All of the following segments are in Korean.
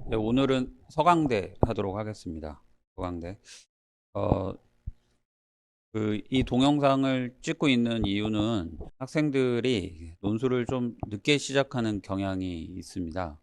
네, 오늘은 서강대 하도록 하겠습니다. 서강대. 어, 이 동영상을 찍고 있는 이유는 학생들이 논술을 좀 늦게 시작하는 경향이 있습니다.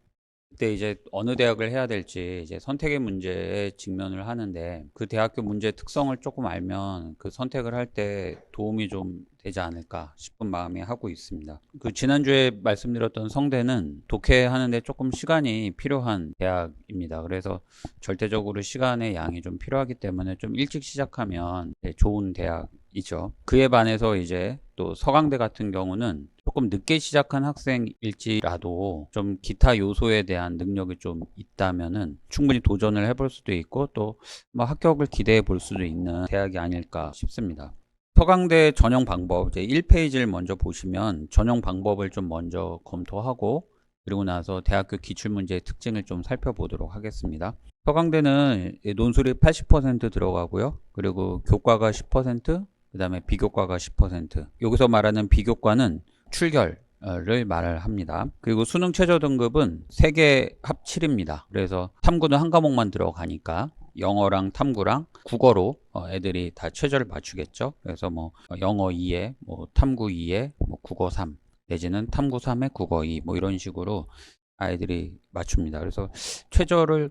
그때 이제 어느 대학을 해야 될지 이제 선택의 문제에 직면을 하는데, 그 대학교 문제의 특성을 조금 알면 그 선택을 할 때 도움이 좀 되지 않을까 싶은 마음이 하고 있습니다. 그 지난주에 말씀드렸던 성대는 독해하는데 조금 시간이 필요한 대학입니다. 그래서 절대적으로 시간의 양이 좀 필요하기 때문에 좀 일찍 시작하면 좋은 대학이죠. 그에 반해서 이제 또 서강대 같은 경우는 조금 늦게 시작한 학생일지라도 좀 기타 요소에 대한 능력이 좀 있다면은 충분히 도전을 해볼 수도 있고, 또 뭐 합격을 기대해 볼 수도 있는 대학이 아닐까 싶습니다. 서강대 전형 방법, 이제 1페이지를 먼저 보시면 전형 방법을 좀 먼저 검토하고, 그리고 나서 대학교 기출문제의 특징을 좀 살펴보도록 하겠습니다. 서강대는 논술이 80% 들어가고요. 그리고 교과가 10%, 그 다음에 비교과가 10%. 여기서 말하는 비교과는 출결을 말을 합니다. 그리고 수능 최저 등급은 3개 합 7입니다. 그래서 탐구는 한 과목만 들어가니까 영어랑 탐구랑 국어로 애들이 다 최저를 맞추겠죠. 그래서 뭐 영어 2에 뭐 탐구 2에 뭐 국어 3 내지는 탐구 3에 국어 2 뭐 이런 식으로 아이들이 맞춥니다. 그래서 최저를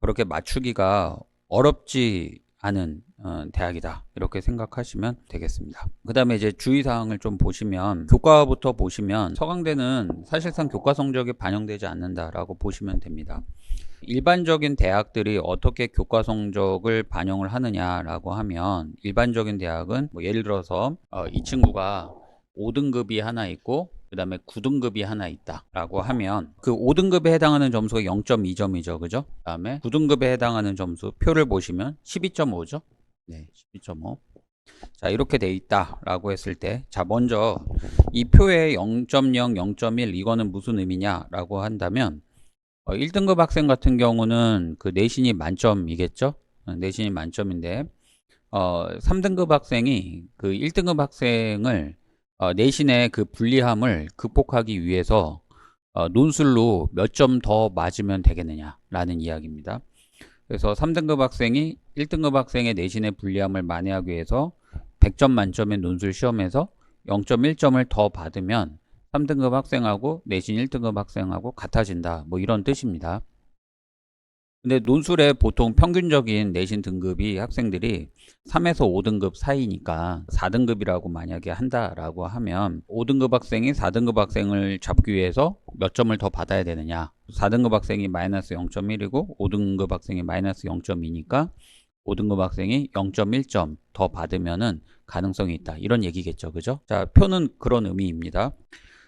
그렇게 맞추기가 어렵지 않은 대학이다, 이렇게 생각하시면 되겠습니다. 그 다음에 이제 주의사항을 좀 보시면, 교과부터 보시면 서강대는 사실상 교과 성적이 반영되지 않는다라고 보시면 됩니다. 일반적인 대학들이 어떻게 교과 성적을 반영을 하느냐라고 하면, 일반적인 대학은 뭐 예를 들어서 이 친구가 5등급이 하나 있고 그 다음에 9등급이 하나 있다 라고 하면, 그 5등급에 해당하는 점수가 0.2점이죠. 그죠? 그 다음에 9등급에 해당하는 점수 표를 보시면 12.5죠. 네, 12.5. 자, 이렇게 돼 있다 라고 했을 때, 자, 먼저 이 표에 0.0, 0.1 이거는 무슨 의미냐 라고 한다면, 1등급 학생 같은 경우는 그 내신이 만점이겠죠. 내신이 만점인데 3등급 학생이 그 1등급 학생을 내신의 그 불리함을 극복하기 위해서 논술로 몇 점 더 맞으면 되겠느냐라는 이야기입니다. 그래서 3등급 학생이 1등급 학생의 내신의 불리함을 만회하기 위해서 100점 만점의 논술 시험에서 0.1점을 더 받으면 3등급 학생하고 내신 1등급 학생하고 같아진다, 뭐 이런 뜻입니다. 근데 논술에 보통 평균적인 내신 등급이 학생들이 3에서 5등급 사이니까 4등급이라고 만약에 한다라고 하면, 5등급 학생이 4등급 학생을 잡기 위해서 몇 점을 더 받아야 되느냐, 4등급 학생이 마이너스 0.1이고 5등급 학생이 마이너스 0.2니까 5등급 학생이 0.1점 더 받으면은 가능성이 있다, 이런 얘기겠죠. 그죠? 자, 표는 그런 의미입니다.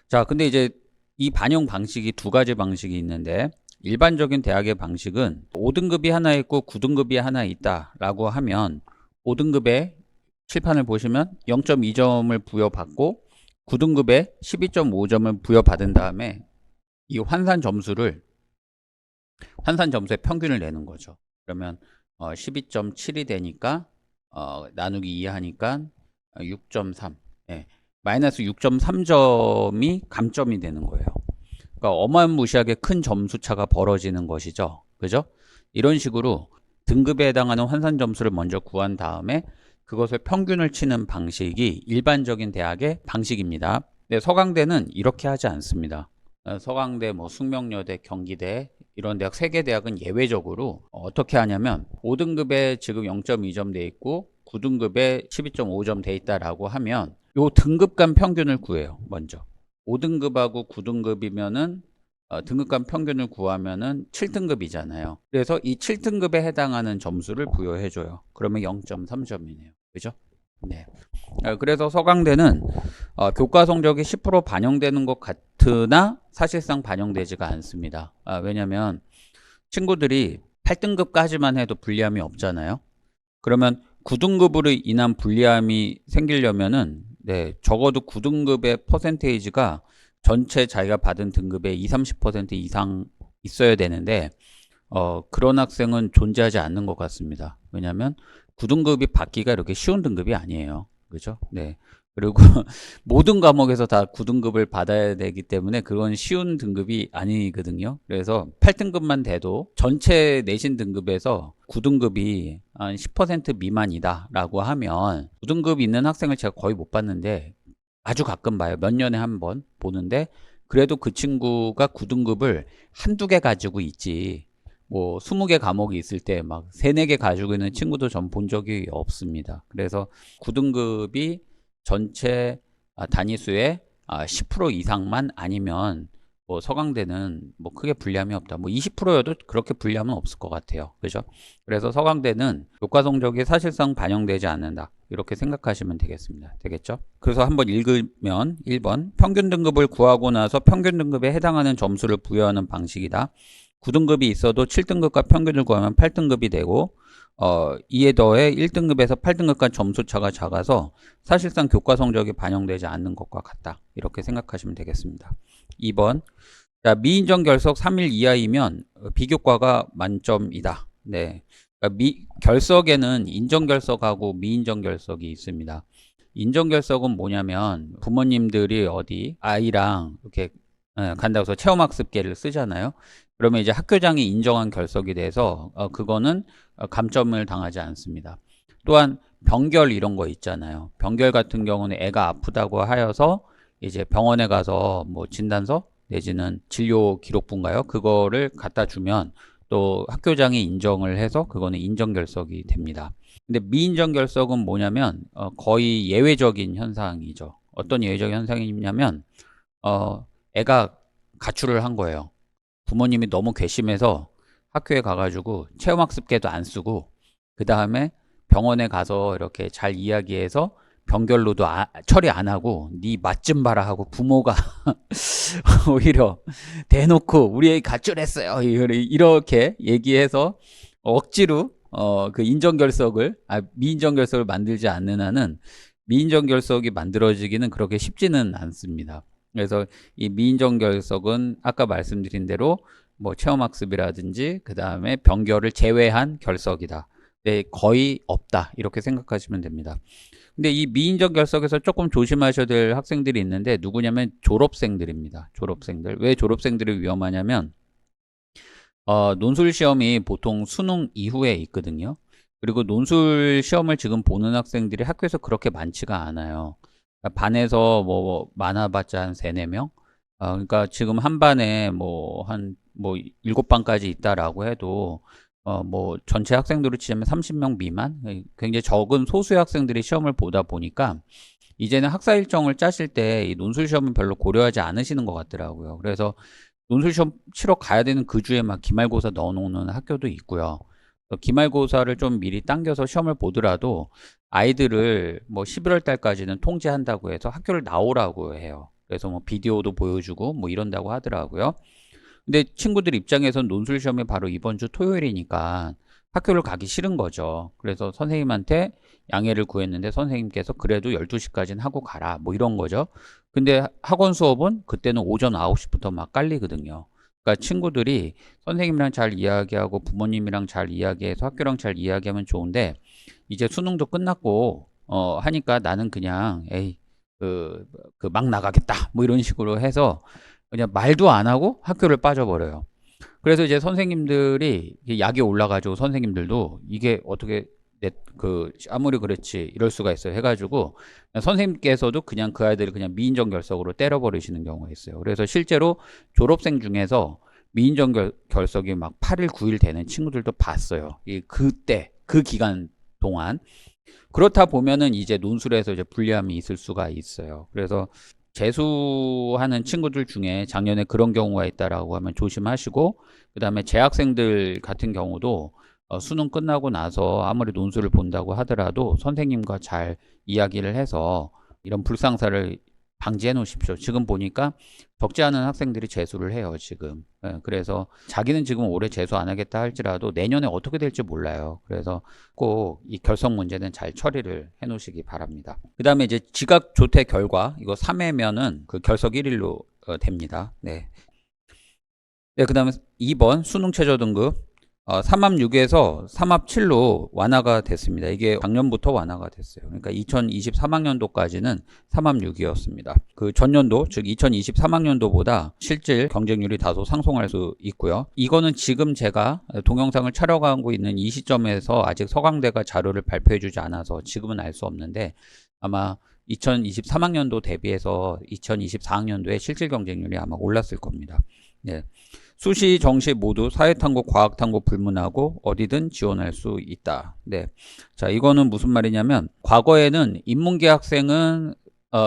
자, 근데 이제 이 반영 방식이 두 가지 방식이 있는데, 일반적인 대학의 방식은 5등급이 하나 있고 9등급이 하나 있다 라고 하면, 5등급에 칠판을 보시면 0.2점을 부여받고 9등급에 12.5점을 부여받은 다음에 이 환산 점수의 평균을 내는 거죠. 그러면 12.7이 되니까 나누기 2 하니까 6.3, 예, 마이너스 6.3점이 감점이 되는 거예요. 그러니까 어마무시하게 큰 점수 차가 벌어지는 것이죠. 그죠? 이런 식으로 등급에 해당하는 환산 점수를 먼저 구한 다음에 그것을 평균을 치는 방식이 일반적인 대학의 방식입니다. 근데 서강대는 이렇게 하지 않습니다. 서강대, 뭐 숙명여대, 경기대 이런 대학, 3개 대학은 예외적으로 어떻게 하냐면, 5등급에 지금 0.2점 돼 있고 9등급에 12.5점 돼 있다라고 하면 요 등급 간 평균을 구해요. 먼저 5등급하고 9등급이면은 등급 간 평균을 구하면은 7등급이잖아요. 그래서 이 7등급에 해당하는 점수를 부여해 줘요. 그러면 0.3점이네요. 그죠? 네. 그래서 서강대는 교과 성적이 10% 반영되는 것 같으나 사실상 반영되지가 않습니다. 왜냐면 친구들이 8등급까지만 해도 불리함이 없잖아요. 그러면 9등급으로 인한 불리함이 생기려면은, 네, 적어도 9등급의 퍼센테이지가 전체 자기가 받은 등급의 20-30% 이상 있어야 되는데, 그런 학생은 존재하지 않는 것 같습니다. 왜냐하면 9등급이 받기가 이렇게 쉬운 등급이 아니에요. 그죠? 네. 그리고 모든 과목에서 다 9등급을 받아야 되기 때문에 그건 쉬운 등급이 아니거든요. 그래서 8등급만 돼도 전체 내신 등급에서 9등급이 한 10% 미만이다 라고 하면 9등급 있는 학생을 제가 거의 못 봤는데, 아주 가끔 봐요. 몇 년에 한 번 보는데, 그래도 그 친구가 9등급을 한두 개 가지고 있지, 뭐 20개 과목이 있을 때 막 3, 4개 가지고 있는 친구도 전 본 적이 없습니다. 그래서 9등급이 전체 단위수의 10% 이상만 아니면 뭐 서강대는 뭐 크게 불리함이 없다. 뭐 20%여도 그렇게 불리함은 없을 것 같아요. 그죠? 그래서 서강대는 교과 성적이 사실상 반영되지 않는다, 이렇게 생각하시면 되겠습니다. 되겠죠? 그래서 한번 읽으면 1번, 평균 등급을 구하고 나서 평균 등급에 해당하는 점수를 부여하는 방식이다. 9등급이 있어도 7등급과 평균을 구하면 8등급이 되고, 이에 더해 1등급에서 8등급간 점수 차가 작아서 사실상 교과 성적이 반영되지 않는 것과 같다, 이렇게 생각하시면 되겠습니다. 2번, 자, 미인정 결석 3일 이하이면 비교과가 만점이다. 네. 그러니까 결석에는 인정 결석하고 미인정 결석이 있습니다. 인정 결석은 뭐냐면 부모님들이 어디 아이랑 이렇게 간다고 해서 체험학습계를 쓰잖아요. 그러면 이제 학교장이 인정한 결석이 돼서 그거는 감점을 당하지 않습니다. 또한 병결 이런 거 있잖아요. 병결 같은 경우는 애가 아프다고 하여서 이제 병원에 가서 뭐 진단서 내지는 진료 기록부인가요? 그거를 갖다 주면 또 학교장이 인정을 해서 그거는 인정 결석이 됩니다. 근데 미인정 결석은 뭐냐면 거의 예외적인 현상이죠. 어떤 예외적인 현상이냐면 애가 가출을 한 거예요. 부모님이 너무 괘씸해서 학교에 가가지고 체험학습계도 안 쓰고, 그 다음에 병원에 가서 이렇게 잘 이야기해서 병결로도 처리 안 하고 네 맛 좀 봐라 하고 부모가 오히려 대놓고 우리 애기 가출했어요 이렇게 얘기해서 억지로 그 인정결석을 미인정결석을 만들지 않는 한은 미인정결석이 만들어지기는 그렇게 쉽지는 않습니다. 그래서 이 미인정결석은 아까 말씀드린 대로 뭐 체험학습이라든지 그 다음에 병결을 제외한 결석이다. 네, 거의 없다, 이렇게 생각하시면 됩니다. 근데 이 미인정 결석에서 조금 조심하셔야 될 학생들이 있는데 누구냐면 졸업생들입니다. 졸업생들. 왜 졸업생들이 위험하냐면 논술 시험이 보통 수능 이후에 있거든요. 그리고 논술 시험을 지금 보는 학생들이 학교에서 그렇게 많지가 않아요. 반에서 뭐 많아봤자 한 3, 4명? 그러니까 지금 한 반에 뭐 7반까지 있다라고 해도 뭐 전체 학생들로 치자면 30명 미만? 굉장히 적은 소수의 학생들이 시험을 보다 보니까 이제는 학사 일정을 짜실 때 이 논술 시험은 별로 고려하지 않으시는 것 같더라고요. 그래서 논술 시험 치러 가야 되는 그 주에 막 기말고사 넣어놓는 학교도 있고요. 기말고사를 좀 미리 당겨서 시험을 보더라도 아이들을 뭐 11월 달까지는 통제한다고 해서 학교를 나오라고 해요. 그래서 뭐 비디오도 보여주고 뭐 이런다고 하더라고요. 근데 친구들 입장에선 논술 시험이 바로 이번 주 토요일이니까 학교를 가기 싫은 거죠. 그래서 선생님한테 양해를 구했는데 선생님께서 그래도 12시까지는 하고 가라, 뭐 이런 거죠. 근데 학원 수업은 그때는 오전 9시부터 막 깔리거든요. 그러니까 친구들이 선생님이랑 잘 이야기하고 부모님이랑 잘 이야기해서 학교랑 잘 이야기하면 좋은데, 이제 수능도 끝났고 하니까 나는 그냥 에이 그 막 나가겠다, 뭐 이런 식으로 해서 그냥 말도 안 하고 학교를 빠져버려요. 그래서 이제 선생님들이 약이 올라가지고 선생님들도 이게 어떻게 아무리 그렇지 이럴 수가 있어요 해가지고 선생님께서도 그냥 그 아이들을 그냥 미인정 결석으로 때려버리시는 경우가 있어요. 그래서 실제로 졸업생 중에서 미인정 결석이 막 8일 9일 되는 친구들도 봤어요. 그때 그 기간 동안. 그렇다 보면은 이제 논술에서 이제 불리함이 있을 수가 있어요. 그래서 재수하는 친구들 중에 작년에 그런 경우가 있다라고 하면 조심하시고, 그 다음에 재학생들 같은 경우도 수능 끝나고 나서 아무리 논술을 본다고 하더라도 선생님과 잘 이야기를 해서 이런 불상사를 방지해 놓으십시오. 지금 보니까 적지 않은 학생들이 재수를 해요, 지금. 그래서 자기는 지금 올해 재수 안 하겠다 할지라도 내년에 어떻게 될지 몰라요. 그래서 꼭 이 결석 문제는 잘 처리를 해 놓으시기 바랍니다. 그 다음에 이제 지각 조퇴 결과, 이거 3회면은 그 결석 1일로 됩니다. 네. 네, 그 다음에 2번 수능 최저 등급. 삼합6에서 삼합7로 완화가 됐습니다. 이게 작년부터 완화가 됐어요. 그러니까 2023학년도까지는 삼합6이었습니다. 그 전년도, 즉 2023학년도보다 실질 경쟁률이 다소 상승할 수 있고요. 이거는 지금 제가 동영상을 촬영하고 있는 이 시점에서 아직 서강대가 자료를 발표해 주지 않아서 지금은 알 수 없는데, 아마 2023학년도 대비해서 2024학년도에 실질 경쟁률이 아마 올랐을 겁니다. 네. 수시, 정시 모두 사회탐구, 과학탐구 불문하고 어디든 지원할 수 있다. 네. 자, 이거는 무슨 말이냐면, 과거에는 인문계 학생은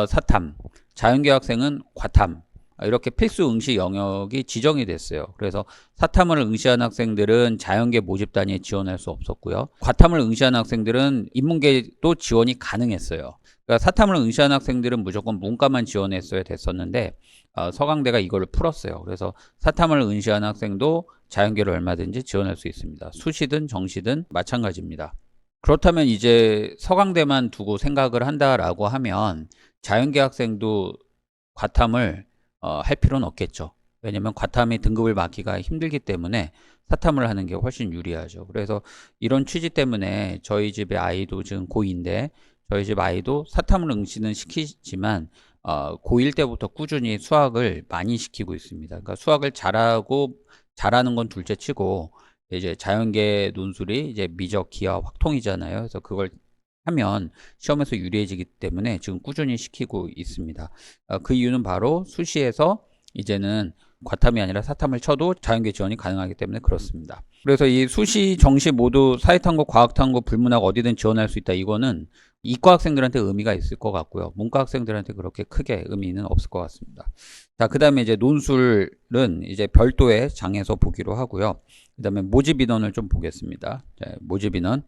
사탐, 자연계 학생은 과탐, 이렇게 필수 응시 영역이 지정이 됐어요. 그래서 사탐을 응시한 학생들은 자연계 모집단위에 지원할 수 없었고요. 과탐을 응시한 학생들은 인문계도 지원이 가능했어요. 그러니까 사탐을 응시한 학생들은 무조건 문과만 지원했어야 됐었는데, 서강대가 이거를 풀었어요. 그래서 사탐을 응시한 학생도 자연계를 얼마든지 지원할 수 있습니다. 수시든 정시든 마찬가지입니다. 그렇다면 이제 서강대만 두고 생각을 한다라고 하면 자연계 학생도 과탐을 할 필요는 없겠죠. 왜냐면 과탐이 등급을 맞기가 힘들기 때문에 사탐을 하는 게 훨씬 유리하죠. 그래서 이런 취지 때문에 저희 집의 아이도 지금 고2인데 저희 집 아이도 사탐을 응시는 시키지만 고1 때부터 꾸준히 수학을 많이 시키고 있습니다. 그러니까 수학을 잘하는 건 둘째 치고 이제 자연계 논술이 이제 미적, 기하, 확통이잖아요. 그래서 그걸 하면 시험에서 유리해지기 때문에 지금 꾸준히 시키고 있습니다. 그 이유는 바로 수시에서 이제는 과탐이 아니라 사탐을 쳐도 자연계 지원이 가능하기 때문에 그렇습니다. 그래서 이 수시, 정시 모두 사회탐구, 과학탐구, 불문학 어디든 지원할 수 있다. 이거는 이과 학생들한테 의미가 있을 것 같고요. 문과 학생들한테 그렇게 크게 의미는 없을 것 같습니다. 자, 그 다음에 이제 논술은 이제 별도의 장에서 보기로 하고요. 그 다음에 모집 인원을 좀 보겠습니다. 자, 모집 인원.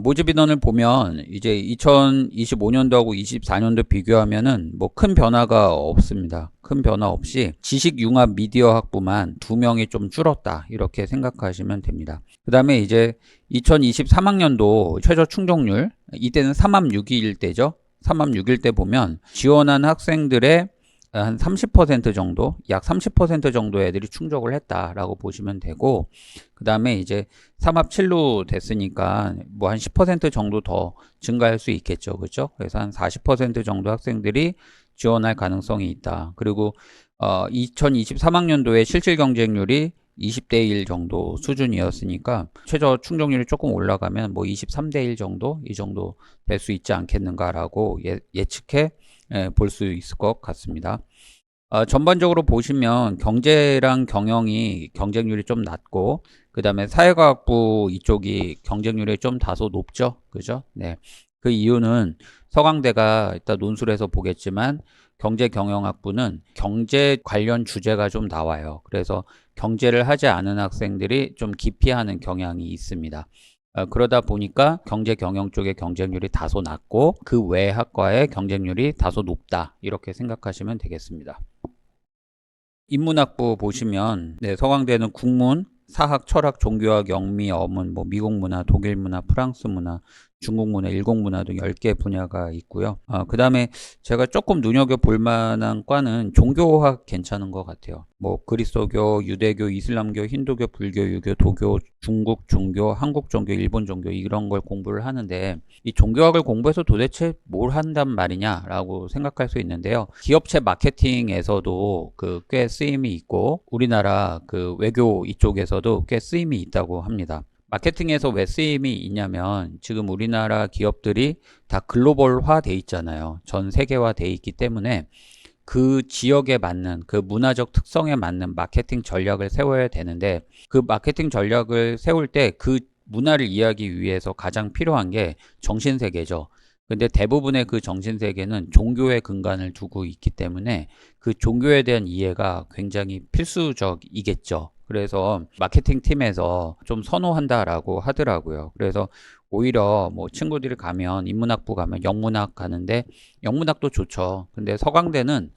모집 인원을 보면 이제 2025년도하고 24년도 비교하면은 뭐 큰 변화가 없습니다. 큰 변화 없이 지식융합 미디어 학부만 2명이 좀 줄었다. 이렇게 생각하시면 됩니다. 그 다음에 이제 2023학년도 최저 충족률, 이때는 3합6일 때죠. 3합6일 때 보면 지원한 학생들의 한 30% 정도, 약 30% 정도 애들이 충족을 했다라고 보시면 되고, 그 다음에 이제 3합7로 됐으니까 뭐 한 10% 정도 더 증가할 수 있겠죠. 그렇죠? 그래서 한 40% 정도 학생들이 지원할 가능성이 있다. 그리고 2023학년도에 실질 경쟁률이 20대 1 정도 수준이었으니까 최저 충족률이 조금 올라가면 뭐 23대 1 정도, 이 정도 될 수 있지 않겠는가라고 예측해 볼 수 있을 것 같습니다. 전반적으로 보시면 경제랑 경영이 경쟁률이 좀 낮고, 그 다음에 사회과학부 이쪽이 경쟁률이 좀 다소 높죠. 그죠? 네. 그 이유는 서강대가 이따 논술에서 보겠지만 경제경영학부는 경제 관련 주제가 좀 나와요. 그래서 경제를 하지 않은 학생들이 좀 기피하는 경향이 있습니다. 그러다 보니까 경제경영 쪽의 경쟁률이 다소 낮고 그 외 학과의 경쟁률이 다소 높다. 이렇게 생각하시면 되겠습니다. 인문학부 보시면 서강대는 국문, 사학, 철학, 종교학, 영미, 어문, 뭐 미국 문화, 독일 문화, 프랑스 문화, 중국 문화, 일곱 문화 등 10개 분야가 있고요. 그 다음에 제가 조금 눈여겨볼 만한 과는 종교학 괜찮은 것 같아요. 뭐 그리스도교, 유대교, 이슬람교, 힌두교, 불교, 유교, 도교, 중국 종교, 한국 종교, 일본 종교 이런 걸 공부를 하는데 이 종교학을 공부해서 도대체 뭘 한단 말이냐라고 생각할 수 있는데요. 기업체 마케팅에서도 꽤 쓰임이 있고 우리나라 외교 이쪽에서도 꽤 쓰임이 있다고 합니다. 마케팅에서 왜 쓰임이 있냐면 지금 우리나라 기업들이 다 글로벌화 돼 있잖아요. 전 세계화 돼 있기 때문에 그 지역에 맞는 그 문화적 특성에 맞는 마케팅 전략을 세워야 되는데 그 마케팅 전략을 세울 때 그 문화를 이해하기 위해서 가장 필요한 게 정신세계죠. 근데 대부분의 그 정신세계는 종교의 근간을 두고 있기 때문에 그 종교에 대한 이해가 굉장히 필수적이겠죠. 그래서 마케팅 팀에서 좀 선호한다라고 하더라고요. 그래서 오히려 뭐 친구들이 가면 인문학부 가면 영문학 가는데 영문학도 좋죠. 근데 서강대는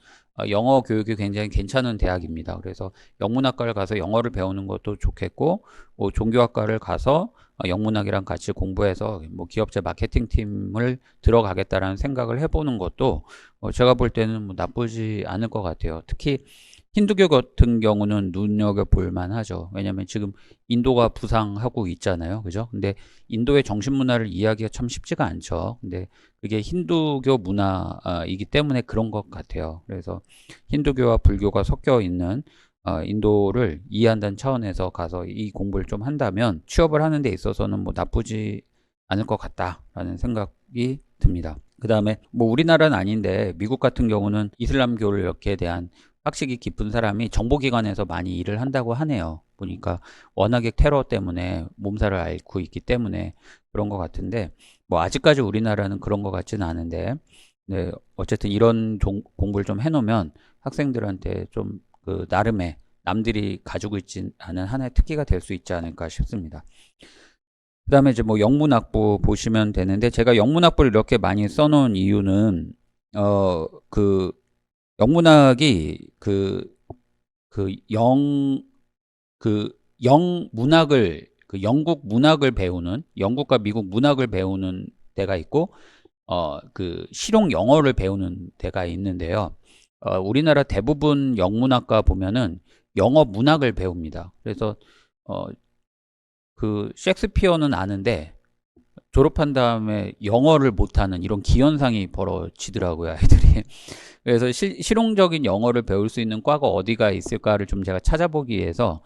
영어 교육이 굉장히 괜찮은 대학입니다. 그래서 영문학과를 가서 영어를 배우는 것도 좋겠고 뭐 종교학과를 가서 영문학이랑 같이 공부해서 뭐 기업체 마케팅 팀을 들어가겠다라는 생각을 해보는 것도 제가 볼 때는 뭐 나쁘지 않을 것 같아요. 특히 힌두교 같은 경우는 눈여겨볼 만하죠. 왜냐면 지금 인도가 부상하고 있잖아요. 그죠? 근데 인도의 정신문화를 이해하기가 참 쉽지가 않죠. 근데 그게 힌두교 문화이기 때문에 그런 것 같아요. 그래서 힌두교와 불교가 섞여 있는 인도를 이해한다는 차원에서 가서 이 공부를 좀 한다면 취업을 하는 데 있어서는 뭐 나쁘지 않을 것 같다라는 생각이 듭니다. 그 다음에 뭐 우리나라는 아닌데 미국 같은 경우는 이슬람교를 이렇게 대한 학식이 깊은 사람이 정보기관에서 많이 일을 한다고 하네요. 보니까 워낙에 테러 때문에 몸살을 앓고 있기 때문에 그런 것 같은데 뭐 아직까지 우리나라는 그런 것 같지는 않은데 네, 어쨌든 이런 공부를 좀 해놓으면 학생들한테 좀 그 나름의 남들이 가지고 있지 않은 하나의 특기가 될 수 있지 않을까 싶습니다. 그 다음에 이제 뭐 영문학부 보시면 되는데 제가 영문학부를 이렇게 많이 써놓은 이유는 그 영문학이 영문학을 영국 문학을 배우는 영국과 미국 문학을 배우는 데가 있고 실용 영어를 배우는 데가 있는데요. 우리나라 대부분 영문학과 보면은 영어 문학을 배웁니다. 그래서 셰익스피어는 아는데 졸업한 다음에 영어를 못하는 이런 기현상이 벌어지더라고요, 아이들이. 그래서 실용적인 영어를 배울 수 있는 과가 어디가 있을까를 좀 제가 찾아보기 위해서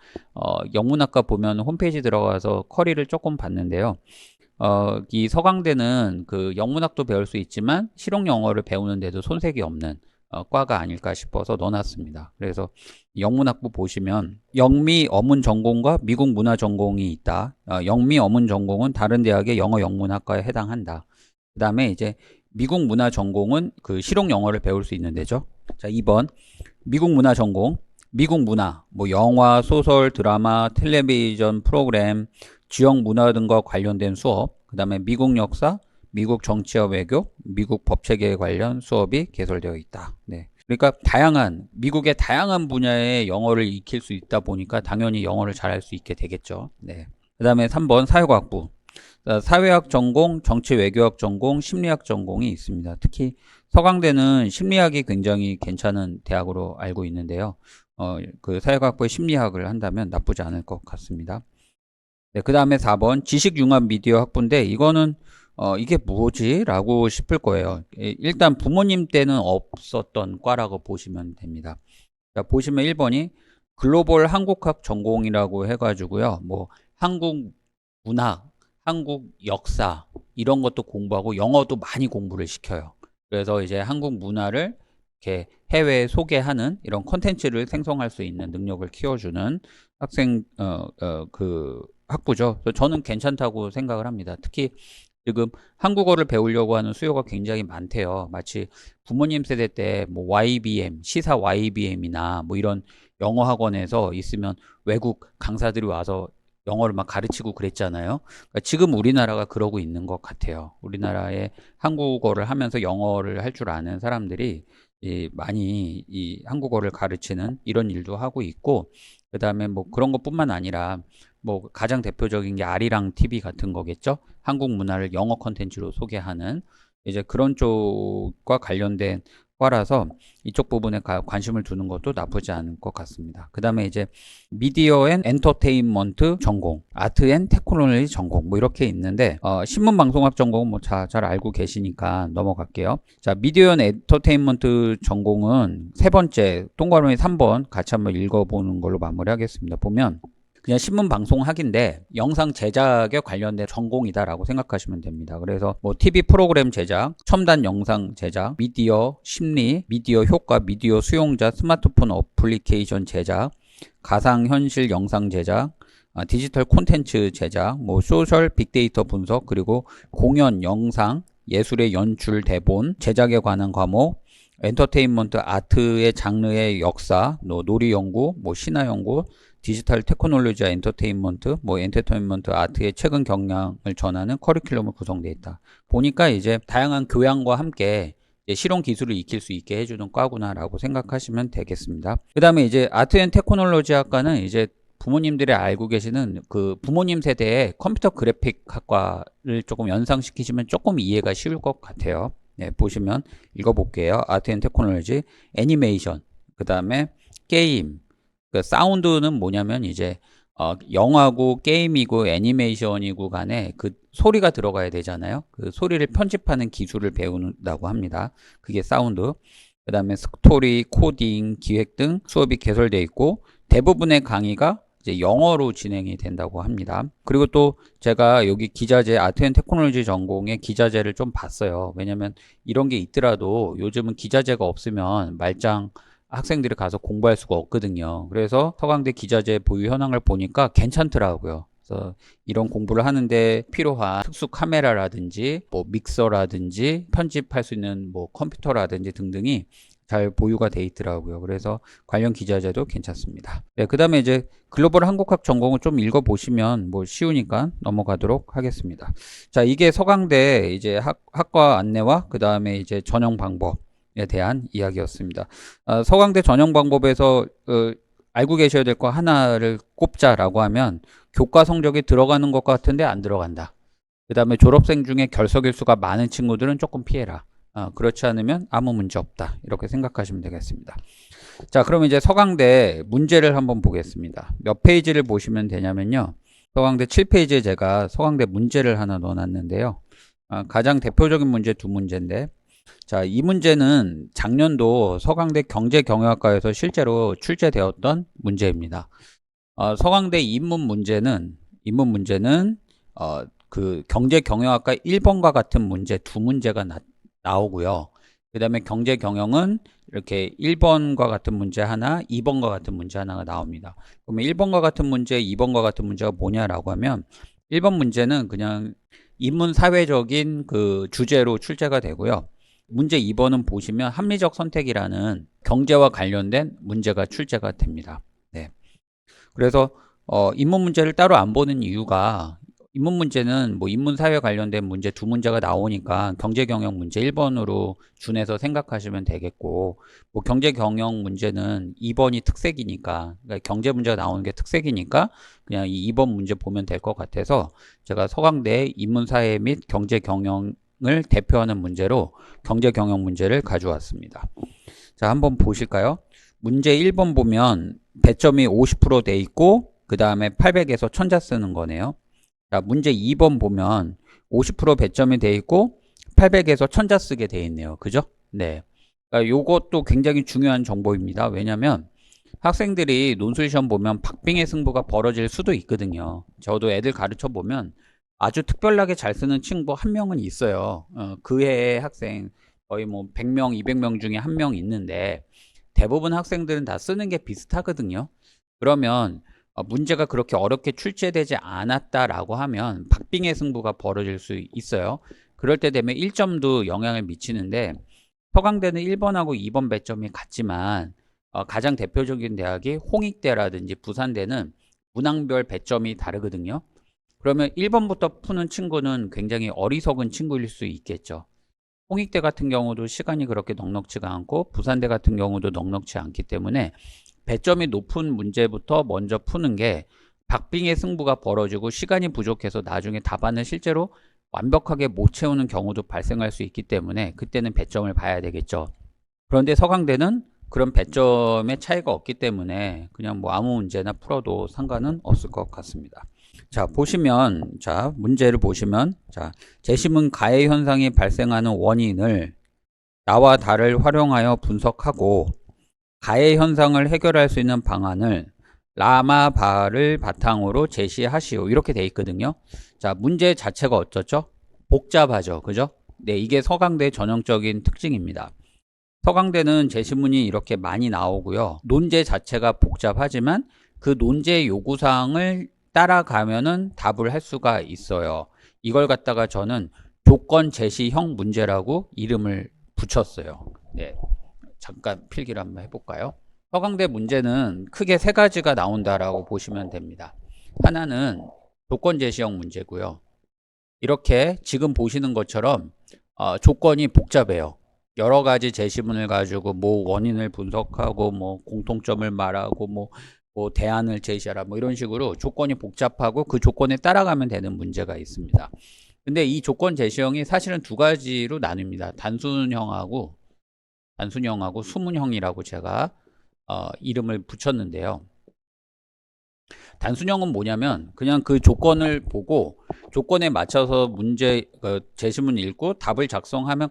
영문학과 보면 홈페이지 들어가서 쿼리를 조금 봤는데요. 이 서강대는 그 영문학도 배울 수 있지만 실용 영어를 배우는데도 손색이 없는 과가 아닐까 싶어서 넣어놨습니다. 그래서 영문학부 보시면 영미 어문 전공과 미국 문화 전공이 있다. 영미 어문 전공은 다른 대학의 영어 영문학과에 해당한다. 그 다음에 이제 미국 문화 전공은 그 실용 영어를 배울 수 있는 데죠. 자, 2번 미국 문화 전공, 미국 문화, 뭐 영화, 소설, 드라마, 텔레비전 프로그램, 지역 문화 등과 관련된 수업, 그 다음에 미국 역사, 미국 정치와 외교, 미국 법체계에 관련 수업이 개설되어 있다. 네. 그러니까 미국의 다양한 분야의 영어를 익힐 수 있다 보니까 당연히 영어를 잘할 수 있게 되겠죠. 네. 그 다음에 3번 사회과학부. 사회학 전공, 정치외교학 전공, 심리학 전공이 있습니다. 특히 서강대는 심리학이 굉장히 괜찮은 대학으로 알고 있는데요. 그 사회과학부의 심리학을 한다면 나쁘지 않을 것 같습니다. 네, 그 다음에 4번 지식융합 미디어 학부인데 이거는 이게 뭐지? 라고 싶을 거예요. 일단 부모님 때는 없었던 과라고 보시면 됩니다. 자, 보시면 1번이 글로벌 한국학 전공이라고 해가지고요. 뭐 한국 문학, 한국 역사 이런 것도 공부하고 영어도 많이 공부를 시켜요. 그래서 이제 한국 문화를 이렇게 해외에 소개하는 이런 콘텐츠를 생성할 수 있는 능력을 키워주는 학생 그 학부죠. 그래서 저는 괜찮다고 생각을 합니다. 특히 지금 한국어를 배우려고 하는 수요가 굉장히 많대요. 마치 부모님 세대 때 뭐 YBM, 시사 YBM이나 뭐 이런 영어 학원에서 있으면 외국 강사들이 와서 영어를 막 가르치고 그랬잖아요. 그러니까 지금 우리나라가 그러고 있는 것 같아요. 우리나라에 한국어를 하면서 영어를 할 줄 아는 사람들이 많이 이 한국어를 가르치는 이런 일도 하고 있고, 그 다음에 뭐 그런 것뿐만 아니라 뭐 가장 대표적인 게 아리랑 TV 같은 거겠죠. 한국 문화를 영어 컨텐츠로 소개하는 이제 그런 쪽과 관련된 과라서 이쪽 부분에 관심을 두는 것도 나쁘지 않을 것 같습니다. 그 다음에 이제 미디어 앤 엔터테인먼트 전공, 아트 앤 테크놀로지 전공 뭐 이렇게 있는데 신문방송학 전공은 뭐 잘 알고 계시니까 넘어갈게요. 자, 미디어 앤 엔터테인먼트 전공은 세 번째 동그라미 3번 같이 한번 읽어보는 걸로 마무리하겠습니다. 보면 그냥 신문방송학인데 영상 제작에 관련된 전공이다라고 생각하시면 됩니다. 그래서 뭐 TV 프로그램 제작, 첨단 영상 제작, 미디어 심리, 미디어 효과, 미디어 수용자, 스마트폰 어플리케이션 제작, 가상현실 영상 제작, 디지털 콘텐츠 제작, 뭐 소셜 빅데이터 분석, 그리고 공연, 영상, 예술의 연출, 대본, 제작에 관한 과목, 엔터테인먼트, 아트의 장르의 역사, 놀이 연구, 뭐 신화 연구, 디지털 테크놀로지와 엔터테인먼트, 뭐 엔터테인먼트 아트의 최근 경향을 전하는 커리큘럼을 구성되어 있다. 보니까 이제 다양한 교양과 함께 실용 기술을 익힐 수 있게 해주는 과구나라고 생각하시면 되겠습니다. 그 다음에 이제 아트 앤 테크놀로지 학과는 이제 부모님들이 알고 계시는 그 부모님 세대의 컴퓨터 그래픽 학과를 조금 연상시키시면 조금 이해가 쉬울 것 같아요. 네, 보시면 읽어볼게요. 아트 앤 테크놀로지, 애니메이션, 그 다음에 게임, 그 사운드는 뭐냐면 이제 영화고 게임이고 애니메이션이고 간에 그 소리가 들어가야 되잖아요. 그 소리를 편집하는 기술을 배운다고 합니다. 그게 사운드. 그 다음에 스토리, 코딩, 기획 등 수업이 개설되어 있고 대부분의 강의가 이제 영어로 진행이 된다고 합니다. 그리고 또 제가 여기 기자재 아트앤테크놀로지 전공의 기자재를 좀 봤어요. 왜냐면 이런 게 있더라도 요즘은 기자재가 없으면 말짱 학생들이 가서 공부할 수가 없거든요. 그래서 서강대 기자재 보유 현황을 보니까 괜찮더라고요. 그래서 이런 공부를 하는데 필요한 특수 카메라라든지 뭐 믹서라든지 편집할 수 있는 뭐 컴퓨터라든지 등등이 잘 보유가 돼 있더라고요. 그래서 관련 기자재도 괜찮습니다. 네, 그 다음에 이제 글로벌 한국학 전공을 좀 읽어보시면 뭐 쉬우니까 넘어가도록 하겠습니다. 자, 이게 서강대 이제 학과 안내와 그 다음에 이제 전형 방법에 대한 이야기였습니다. 서강대 전형 방법에서 알고 계셔야 될 거 하나를 꼽자라고 하면 교과 성적이 들어가는 것 같은데 안 들어간다. 그 다음에 졸업생 중에 결석일수가 많은 친구들은 조금 피해라. 그렇지 않으면 아무 문제 없다. 이렇게 생각하시면 되겠습니다. 자, 그럼 이제 서강대 문제를 한번 보겠습니다. 몇 페이지를 보시면 되냐면요. 서강대 7페이지에 제가 서강대 문제를 하나 넣어놨는데요. 가장 대표적인 문제 두 문제인데, 자, 이 문제는 작년도 서강대 경제경영학과에서 실제로 출제되었던 문제입니다. 서강대 입문 문제는 그 경제경영학과 1번과 같은 문제 두 문제가 나오고요. 그 다음에 경제경영은 이렇게 1번과 같은 문제 하나, 2번과 같은 문제 하나가 나옵니다. 그러면 1번과 같은 문제, 2번과 같은 문제가 뭐냐라고 하면 1번 문제는 그냥 인문사회적인 그 주제로 출제가 되고요. 문제 2번은 보시면 합리적 선택이라는 경제와 관련된 문제가 출제가 됩니다. 네. 그래서 인문 문제를 따로 안 보는 이유가 인문 문제는 뭐 인문사회 관련된 문제 두 문제가 나오니까 경제경영 문제 1번으로 준해서 생각하시면 되겠고, 뭐 경제경영 문제는 2번이 특색이니까, 그러니까 경제 문제가 나오는 게 특색이니까 그냥 이 2번 문제 보면 될 것 같아서 제가 서강대 인문사회 및 경제경영을 대표하는 문제로 경제경영 문제를 가져왔습니다. 자, 한번 보실까요? 문제 1번 보면 배점이 50% 돼 있고 그 다음에 800에서 1000자 쓰는 거네요. 자, 문제 2번 보면 50% 배점이 돼 있고 800에서 1000자 쓰게 돼 있네요. 그죠? 네. 그러니까 요것도 굉장히 중요한 정보입니다. 왜냐면 학생들이 논술 시험 보면 박빙의 승부가 벌어질 수도 있거든요. 저도 애들 가르쳐 보면 아주 특별하게 잘 쓰는 친구 한 명은 있어요. 그 해의 학생 거의 뭐 100명, 200명 중에 한 명 있는데 대부분 학생들은 다 쓰는 게 비슷하거든요. 그러면 문제가 그렇게 어렵게 출제되지 않았다라고 하면 박빙의 승부가 벌어질 수 있어요. 그럴 때 되면 1점도 영향을 미치는데 서강대는 1번하고 2번 배점이 같지만 가장 대표적인 대학이 홍익대라든지 부산대는 문항별 배점이 다르거든요. 그러면 1번부터 푸는 친구는 굉장히 어리석은 친구일 수 있겠죠. 홍익대 같은 경우도 시간이 그렇게 넉넉지가 않고 부산대 같은 경우도 넉넉지 않기 때문에 배점이 높은 문제부터 먼저 푸는 게 박빙의 승부가 벌어지고 시간이 부족해서 나중에 답안을 실제로 완벽하게 못 채우는 경우도 발생할 수 있기 때문에 그때는 배점을 봐야 되겠죠. 그런데 서강대는 그런 배점의 차이가 없기 때문에 그냥 뭐 아무 문제나 풀어도 상관은 없을 것 같습니다. 자, 보시면, 자, 문제를 보시면, 자, 재심은 가해 현상이 발생하는 원인을 나와 다를 활용하여 분석하고 가해 현상을 해결할 수 있는 방안을 라마바를 바탕으로 제시하시오. 이렇게 돼 있거든요. 자, 문제 자체가 어쩌죠? 복잡하죠. 그죠? 네, 이게 서강대 전형적인 특징입니다. 서강대는 제시문이 이렇게 많이 나오고요. 논제 자체가 복잡하지만 그 논제 요구사항을 따라가면은 답을 할 수가 있어요. 이걸 갖다가 저는 조건 제시형 문제라고 이름을 붙였어요. 네. 잠깐 필기를 한번 해볼까요? 서강대 문제는 크게 세 가지가 나온다라고 보시면 됩니다. 하나는 조건 제시형 문제고요. 이렇게 지금 보시는 것처럼 조건이 복잡해요. 여러 가지 제시문을 가지고 뭐 원인을 분석하고 뭐 공통점을 말하고 뭐 대안을 제시하라 뭐 이런 식으로 조건이 복잡하고 그 조건에 따라가면 되는 문제가 있습니다. 근데 이 조건 제시형이 사실은 두 가지로 나뉩니다. 단순형하고 수문형이라고 제가 이름을 붙였는데요. 단순형은 뭐냐면 그냥 그 조건을 보고 조건에 맞춰서 문제 제시문 읽고 답을 작성하면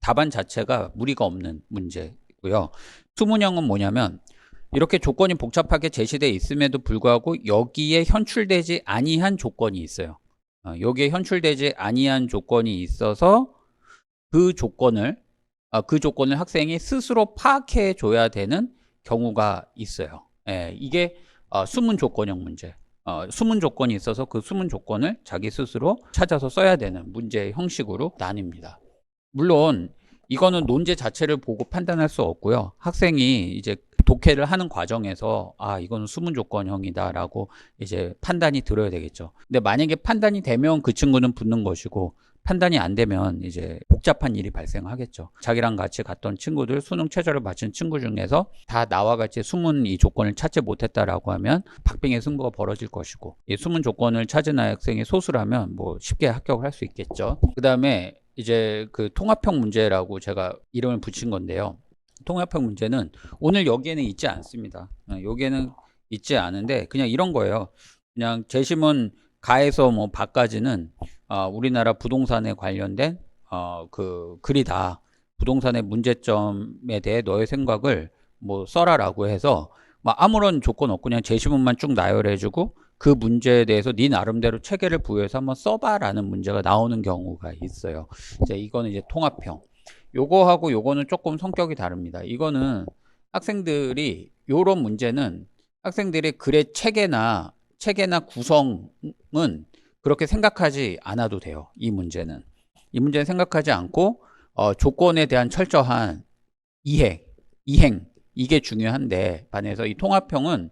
답안 자체가 무리가 없는 문제고요. 수문형은 뭐냐면 이렇게 조건이 복잡하게 제시되어 있음에도 불구하고 여기에 현출되지 아니한 조건이 있어요. 여기에 현출되지 아니한 조건이 있어서 그 조건을 학생이 스스로 파악해 줘야 되는 경우가 있어요. 이게 수문 조건형 문제. 수문 조건이 있어서 그 수문 조건을 자기 스스로 찾아서 써야 되는 문제의 형식으로 나뉩니다. 물론 이거는 논제 자체를 보고 판단할 수 없고요. 학생이 이제 독해를 하는 과정에서 이거는 수문 조건형이다 라고 이제 판단이 들어야 되겠죠. 근데 만약에 판단이 되면 그 친구는 붙는 것이고 판단이 안 되면 이제 복잡한 일이 발생하겠죠. 자기랑 같이 갔던 친구들, 수능 최저를 맞춘 친구 중에서 다 나와 같이 수문 이 조건을 찾지 못했다라고 하면 박빙의 승부가 벌어질 것이고, 이 수문 조건을 찾은 학생이 소수라면 뭐 쉽게 합격을 할 수 있겠죠. 그 다음에 이제 그 통합형 문제라고 제가 이름을 붙인 건데요. 통합형 문제는 오늘 여기에는 있지 않습니다. 여기에는 있지 않은데 그냥 이런 거예요. 그냥 제시문 가에서 뭐 바까지는 우리나라 부동산에 관련된 그 글이다. 부동산의 문제점에 대해 너의 생각을 뭐 써라라고 해서 뭐 아무런 조건 없고 그냥 제시문만 쭉 나열해주고 그 문제에 대해서 네 나름대로 체계를 부여해서 한번 써봐라는 문제가 나오는 경우가 있어요. 이제 이거는 이제 통합형. 요거하고 요거는 조금 성격이 다릅니다. 이거는 학생들이 요런 문제는 학생들의 글의 체계나 구성은 그렇게 생각하지 않아도 돼요. 이 문제는 생각하지 않고 조건에 대한 철저한 이행 이게 중요한데, 반해서 이 통합형은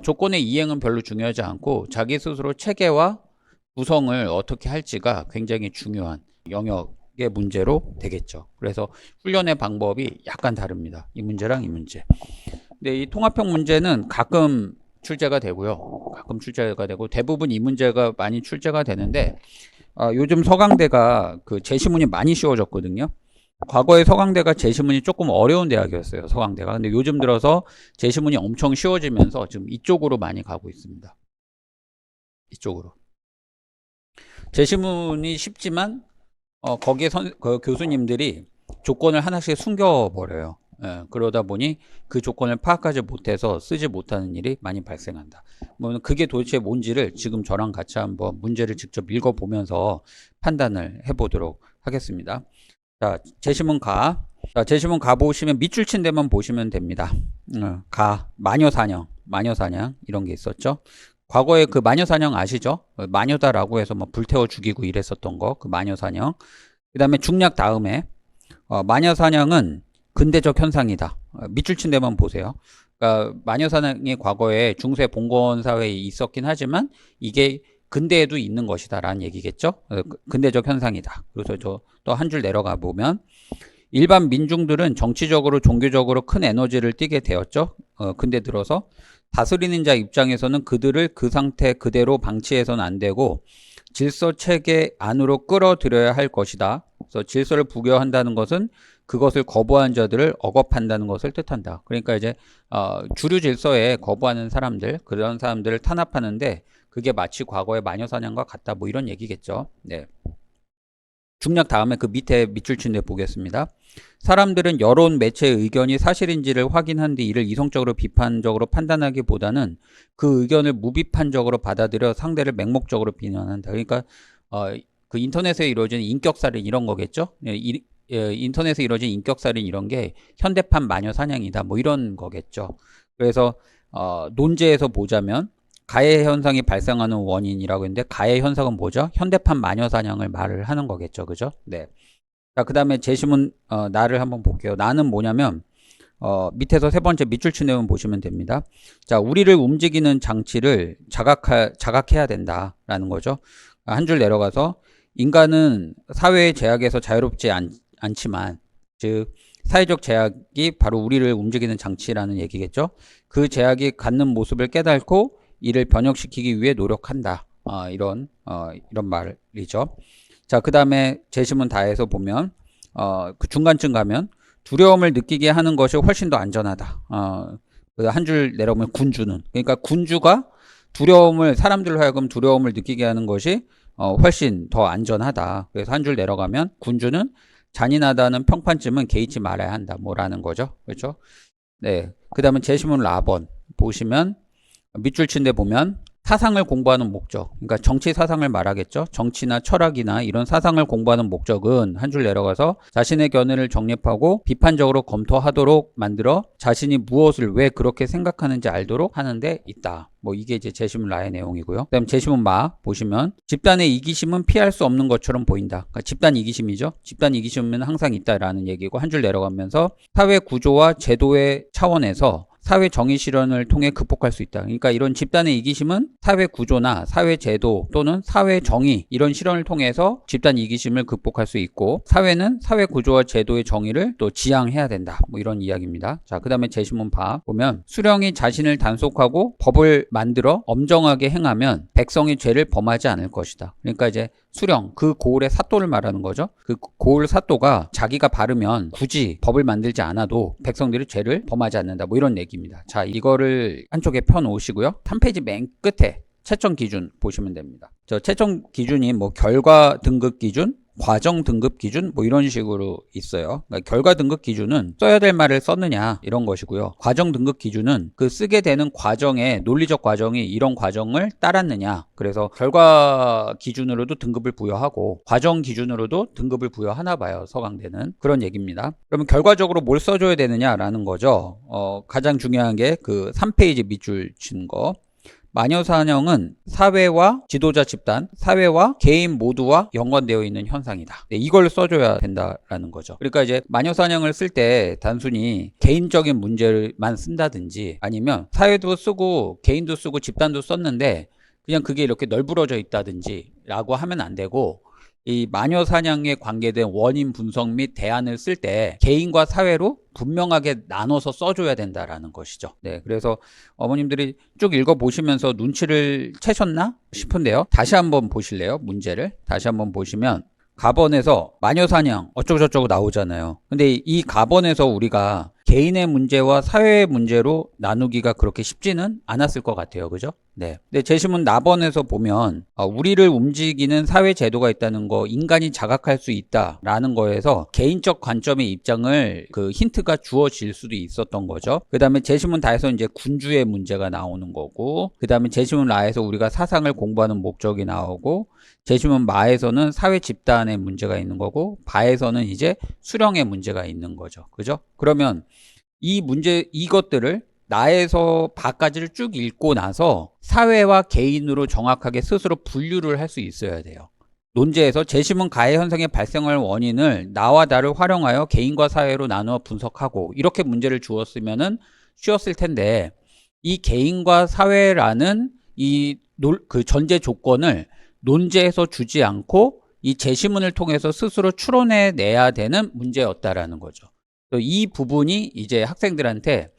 조건의 이행은 별로 중요하지 않고 자기 스스로 체계와 구성을 어떻게 할지가 굉장히 중요한 영역의 문제로 되겠죠. 그래서 훈련의 방법이 약간 다릅니다. 이 문제랑 이 문제. 근데 이 통합형 문제는 가끔 출제가 되고요. 대부분 이 문제가 많이 출제가 되는데 요즘 서강대가 그 제시문이 많이 쉬워졌거든요. 과거에 서강대가 제시문이 조금 어려운 대학이었어요. 서강대가. 근데 요즘 들어서 제시문이 엄청 쉬워지면서 지금 이쪽으로 많이 가고 있습니다. 이쪽으로. 제시문이 쉽지만 거기에 그 교수님들이 조건을 하나씩 숨겨버려요. 그러다 보니 그 조건을 파악하지 못해서 쓰지 못하는 일이 많이 발생한다. 뭐 그게 도대체 뭔지를 지금 저랑 같이 한번 문제를 직접 읽어보면서 판단을 해보도록 하겠습니다. 자, 제시문 가. 자, 제시문 가 보시면 밑줄 친 데만 보시면 됩니다. 마녀사냥 이런 게 있었죠. 과거에 그 마녀사냥 아시죠? 마녀다라고 해서 뭐 불태워 죽이고 이랬었던 거, 그 마녀사냥. 그 다음에 중략 다음에 마녀사냥은 근대적 현상이다. 밑줄 친 데만 보세요. 그러니까 마녀사냥이 과거에 중세 봉건 사회에 있었긴 하지만 이게 근대에도 있는 것이다 라는 얘기겠죠. 근대적 현상이다. 그래서 저 또 한 줄 내려가 보면 일반 민중들은 정치적으로 종교적으로 큰 에너지를 띠게 되었죠. 근대 들어서 다스리는 자 입장에서는 그들을 그 상태 그대로 방치해서는 안 되고 질서 체계 안으로 끌어들여야 할 것이다. 그래서 질서를 부여한다는 것은 그것을 거부한 자들을 억압한다는 것을 뜻한다. 그러니까 이제 주류 질서에 거부하는 사람들, 그런 사람들을 탄압하는데 그게 마치 과거의 마녀사냥과 같다. 뭐 이런 얘기겠죠. 네. 중략 다음에 그 밑에 밑줄 친 데 보겠습니다. 사람들은 여론 매체의 의견이 사실인지를 확인한 뒤 이를 이성적으로 비판적으로 판단하기보다는 그 의견을 무비판적으로 받아들여 상대를 맹목적으로 비난한다. 그러니까 그 인터넷에 이루어지는 인격살인 이런 거겠죠. 인터넷에 이루어진 인격살인 이런 게 현대판 마녀 사냥이다. 뭐 이런 거겠죠. 그래서 논제에서 보자면 가해 현상이 발생하는 원인이라고 했는데 가해 현상은 뭐죠? 현대판 마녀 사냥을 말을 하는 거겠죠. 그죠? 네. 자, 그 다음에 제시문 나를 한번 볼게요. 나는 뭐냐면 밑에서 세 번째 밑줄 친 내용 보시면 됩니다. 자, 우리를 움직이는 장치를 자각해야 된다라는 거죠. 한 줄 내려가서 인간은 사회의 제약에서 자유롭지 않지만, 즉 사회적 제약이 바로 우리를 움직이는 장치라는 얘기겠죠. 그 제약이 갖는 모습을 깨닫고 이를 변혁시키기 위해 노력한다. 이런 말이죠. 자, 그 다음에 제시문 다해서 보면 그 중간쯤 가면 두려움을 느끼게 하는 것이 훨씬 더 안전하다. 한 줄 내려오면 군주는. 그러니까 군주가 두려움을, 사람들로 하여금 두려움을 느끼게 하는 것이 훨씬 더 안전하다. 그래서 한 줄 내려가면 군주는 잔인하다는 평판쯤은 개의치 말아야 한다. 뭐라는 거죠. 그렇죠? 네. 그 다음에 제시문 라번 보시면 밑줄 친 데 보면 사상을 공부하는 목적, 그러니까 정치 사상을 말하겠죠. 정치나 철학이나 이런 사상을 공부하는 목적은 한 줄 내려가서 자신의 견해를 정립하고 비판적으로 검토하도록 만들어 자신이 무엇을 왜 그렇게 생각하는지 알도록 하는 데 있다. 뭐 이게 이제 제시문 라의 내용이고요. 그다음 제시문 마 보시면 집단의 이기심은 피할 수 없는 것처럼 보인다. 그러니까 집단 이기심이죠. 집단 이기심은 항상 있다라는 얘기고 한 줄 내려가면서 사회 구조와 제도의 차원에서 사회 정의 실현을 통해 극복할 수 있다. 그러니까 이런 집단의 이기심은 사회 구조나 사회 제도 또는 사회 정의 이런 실현을 통해서 집단 이기심을 극복할 수 있고 사회는 사회 구조와 제도의 정의를 또 지향해야 된다. 뭐 이런 이야기입니다. 자, 그 다음에 제시문 봐 보면 수령이 자신을 단속하고 법을 만들어 엄정하게 행하면 백성이 죄를 범하지 않을 것이다. 그러니까 이제 수령, 그 고을의 사또를 말하는 거죠. 그 고을 사또가 자기가 바르면 굳이 법을 만들지 않아도 백성들이 죄를 범하지 않는다. 뭐 이런 얘기입니다. 자, 이거를 한쪽에 펴 놓으시고요. 3페이지 맨 끝에 채점 기준 보시면 됩니다. 저 채점 기준이 뭐 결과 등급 기준, 과정 등급 기준 뭐 이런 식으로 있어요. 그러니까 결과 등급 기준은 써야 될 말을 썼느냐 이런 것이고요. 과정 등급 기준은 그 쓰게 되는 과정의 논리적 과정이 이런 과정을 따랐느냐. 그래서 결과 기준으로도 등급을 부여하고 과정 기준으로도 등급을 부여하나 봐요. 서강대는. 그런 얘기입니다. 그러면 결과적으로 뭘 써줘야 되느냐라는 거죠. 가장 중요한 게 그 3페이지 밑줄 친 거. 마녀사냥은 사회와 지도자 집단, 사회와 개인 모두와 연관되어 있는 현상이다. 네, 이걸 써줘야 된다라는 거죠. 그러니까 이제 마녀사냥을 쓸 때 단순히 개인적인 문제만 쓴다든지 아니면 사회도 쓰고 개인도 쓰고 집단도 썼는데 그냥 그게 이렇게 널브러져 있다든지 라고 하면 안 되고 이 마녀 사냥에 관계된 원인 분석 및 대안을 쓸 때 개인과 사회로 분명하게 나눠서 써줘야 된다라는 것이죠. 네, 그래서 어머님들이 쭉 읽어보시면서 눈치를 채셨나 싶은데요. 다시 한번 보실래요? 문제를 다시 한번 보시면 가번에서 마녀사냥 어쩌고저쩌고 나오잖아요. 근데 이 가번에서 우리가 개인의 문제와 사회의 문제로 나누기가 그렇게 쉽지는 않았을 것 같아요. 그죠? 네. 근데 제시문 나번에서 보면 우리를 움직이는 사회 제도가 있다는 거, 인간이 자각할 수 있다라는 거에서 개인적 관점의 입장을 그 힌트가 주어질 수도 있었던 거죠. 그 다음에 제시문 다에서 이제 군주의 문제가 나오는 거고, 그 다음에 제시문 라에서 우리가 사상을 공부하는 목적이 나오고, 제시문 마에서는 사회 집단의 문제가 있는 거고, 바에서는 이제 수령의 문제가 있는 거죠. 그죠? 그러면 이 문제, 이것들을 나에서 바까지를 쭉 읽고 나서 사회와 개인으로 정확하게 스스로 분류를 할 수 있어야 돼요. 논제에서 제시문 가해 현상의 발생할 원인을 나와 나를 활용하여 개인과 사회로 나누어 분석하고 이렇게 문제를 주었으면은 쉬웠을 텐데 이 개인과 사회라는 그 전제 조건을 논제에서 주지 않고 이 제시문을 통해서 스스로 추론해내야 되는 문제였다라는 거죠. 이 부분이 이제 학생들한테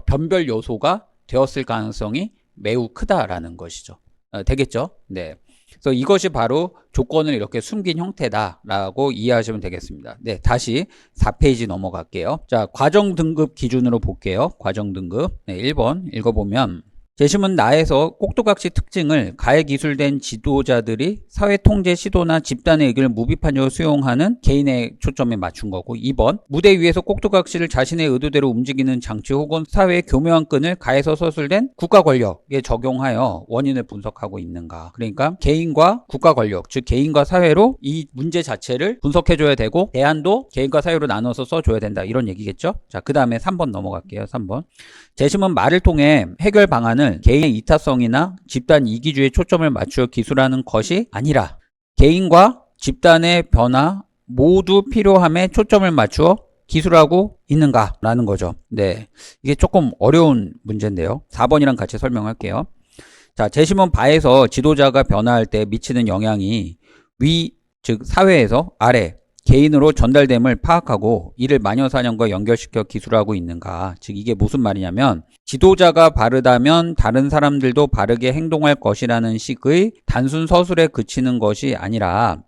변별 요소가 되었을 가능성이 매우 크다라는 것이죠. 되겠죠? 네. 그래서 이것이 바로 조건을 이렇게 숨긴 형태다라고 이해하시면 되겠습니다. 네, 다시 4페이지 넘어갈게요. 자, 과정 등급 기준으로 볼게요. 과정 등급. 네, 1번 읽어보면 제시문 나에서 꼭두각시 특징을 가해 기술된 지도자들이 사회 통제 시도나 집단의 의견을 무비판적으로 수용하는 개인의 초점에 맞춘 거고 2번 무대 위에서 꼭두각시를 자신의 의도대로 움직이는 장치 혹은 사회의 교묘한 끈을 가해서 서술된 국가 권력에 적용하여 원인을 분석하고 있는가. 그러니까 개인과 국가 권력, 즉 개인과 사회로 이 문제 자체를 분석해줘야 되고 대안도 개인과 사회로 나눠서 써줘야 된다. 이런 얘기겠죠. 자, 그 다음에 3번 넘어갈게요. 3번 제시문 말을 통해 해결 방안을 개인의 이타성이나 집단 이기주의에 초점을 맞추어 기술하는 것이 아니라 개인과 집단의 변화 모두 필요함에 초점을 맞추어 기술하고 있는가라는 거죠. 네, 이게 조금 어려운 문제인데요. 4번이랑 같이 설명할게요. 자, 제시문 바에서 지도자가 변화할 때 미치는 영향이 위, 즉 사회에서 아래 개인으로 전달됨을 파악하고 이를 마녀사냥과 연결시켜 기술하고 있는가. 즉 이게 무슨 말이냐면 지도자가 바르다면 다른 사람들도 바르게 행동할 것이라는 식의 단순 서술에 그치는 것이 아니라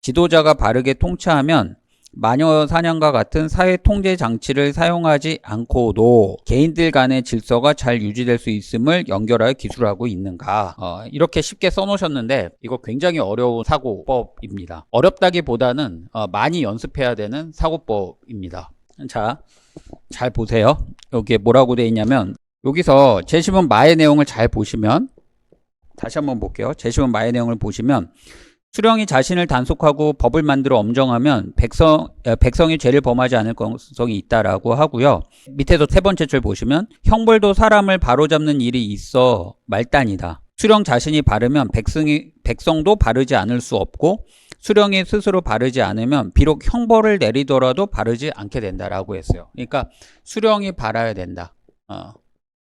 지도자가 바르게 통치하면 마녀 사냥과 같은 사회 통제 장치를 사용하지 않고도 개인들 간의 질서가 잘 유지될 수 있음을 연결하여 기술하고 있는가? 이렇게 쉽게 써놓으셨는데 이거 굉장히 어려운 사고법입니다. 어렵다기보다는 많이 연습해야 되는 사고법입니다. 자, 잘 보세요. 여기에 뭐라고 되어 있냐면 여기서 제시문 마의 내용을 잘 보시면 다시 한번 볼게요. 제시문 마의 내용을 보시면 수령이 자신을 단속하고 법을 만들어 엄정하면 백성이 죄를 범하지 않을 가능성이 있다라고 하고요. 밑에서 세 번째 줄 보시면 형벌도 사람을 바로잡는 일이 있어 말단이다. 수령 자신이 바르면 백성도 바르지 않을 수 없고 수령이 스스로 바르지 않으면 비록 형벌을 내리더라도 바르지 않게 된다라고 했어요. 그러니까 수령이 바라야 된다.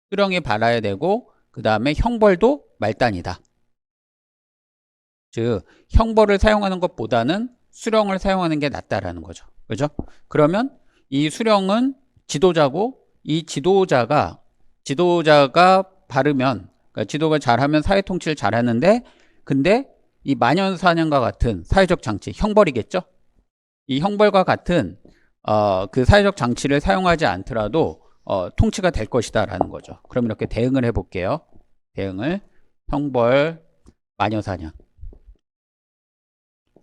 수령이 바라야 되고 그 다음에 형벌도 말단이다. 즉 형벌을 사용하는 것보다는 수령을 사용하는 게 낫다라는 거죠. 그죠? 그러면 이 수령은 지도자고 이 지도자가 바르면 그러니까 지도가 잘하면 사회 통치를 잘하는데 근데 이 만연사냥과 같은 사회적 장치 형벌이겠죠? 이 형벌과 같은 그 사회적 장치를 사용하지 않더라도 통치가 될 것이다 라는 거죠. 그럼 이렇게 대응을 해볼게요. 대응을 형벌 만연사냥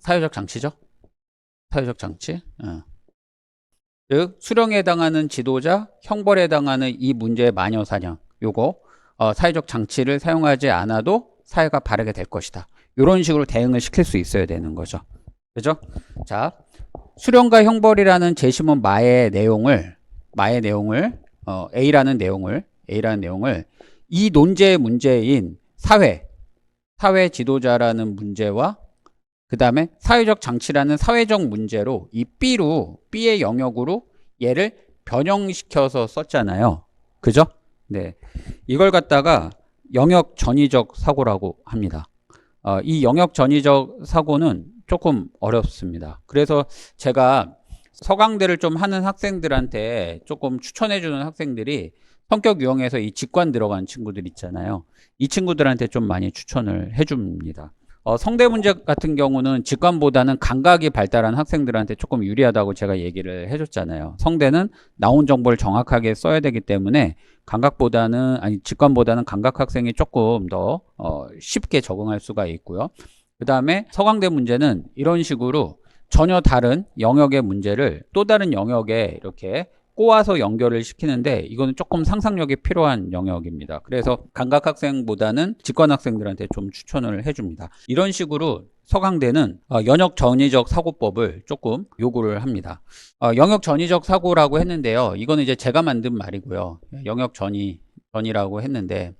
사회적 장치죠. 사회적 장치. 즉 수령에 해당하는 지도자, 형벌에 해당하는 이 문제의 마녀사냥 요거 사회적 장치를 사용하지 않아도 사회가 바르게 될 것이다. 이런 식으로 대응을 시킬 수 있어야 되는 거죠. 그죠? 자, 수령과 형벌이라는 제시문 마의 내용을 A라는 내용을 이 논제의 문제인 사회 지도자라는 문제와 그 다음에 사회적 장치라는 사회적 문제로 이 B의 영역으로 얘를 변형시켜서 썼잖아요. 그죠? 네. 이걸 갖다가 영역 전이적 사고라고 합니다. 이 영역 전이적 사고는 조금 어렵습니다. 그래서 제가 서강대를 좀 하는 학생들한테 조금 추천해주는 학생들이 성격 유형에서 이 직관 들어간 친구들 있잖아요. 이 친구들한테 좀 많이 추천을 해줍니다. 성대 문제 같은 경우는 직관보다는 감각이 발달한 학생들한테 조금 유리하다고 제가 얘기를 해줬잖아요. 성대는 나온 정보를 정확하게 써야 되기 때문에 직관보다는 감각 학생이 조금 더 쉽게 적응할 수가 있고요. 그 다음에 서강대 문제는 이런 식으로 전혀 다른 영역의 문제를 또 다른 영역에 이렇게 꼬아서 연결을 시키는데 이거는 조금 상상력이 필요한 영역입니다. 그래서 감각학생보다는 직관학생들한테 좀 추천을 해줍니다. 이런 식으로 서강대는 영역 전이적 사고법을 조금 요구를 합니다. 영역 전이적 사고라고 했는데요. 이거는 이제 제가 만든 말이고요. 영역 전이라고 했는데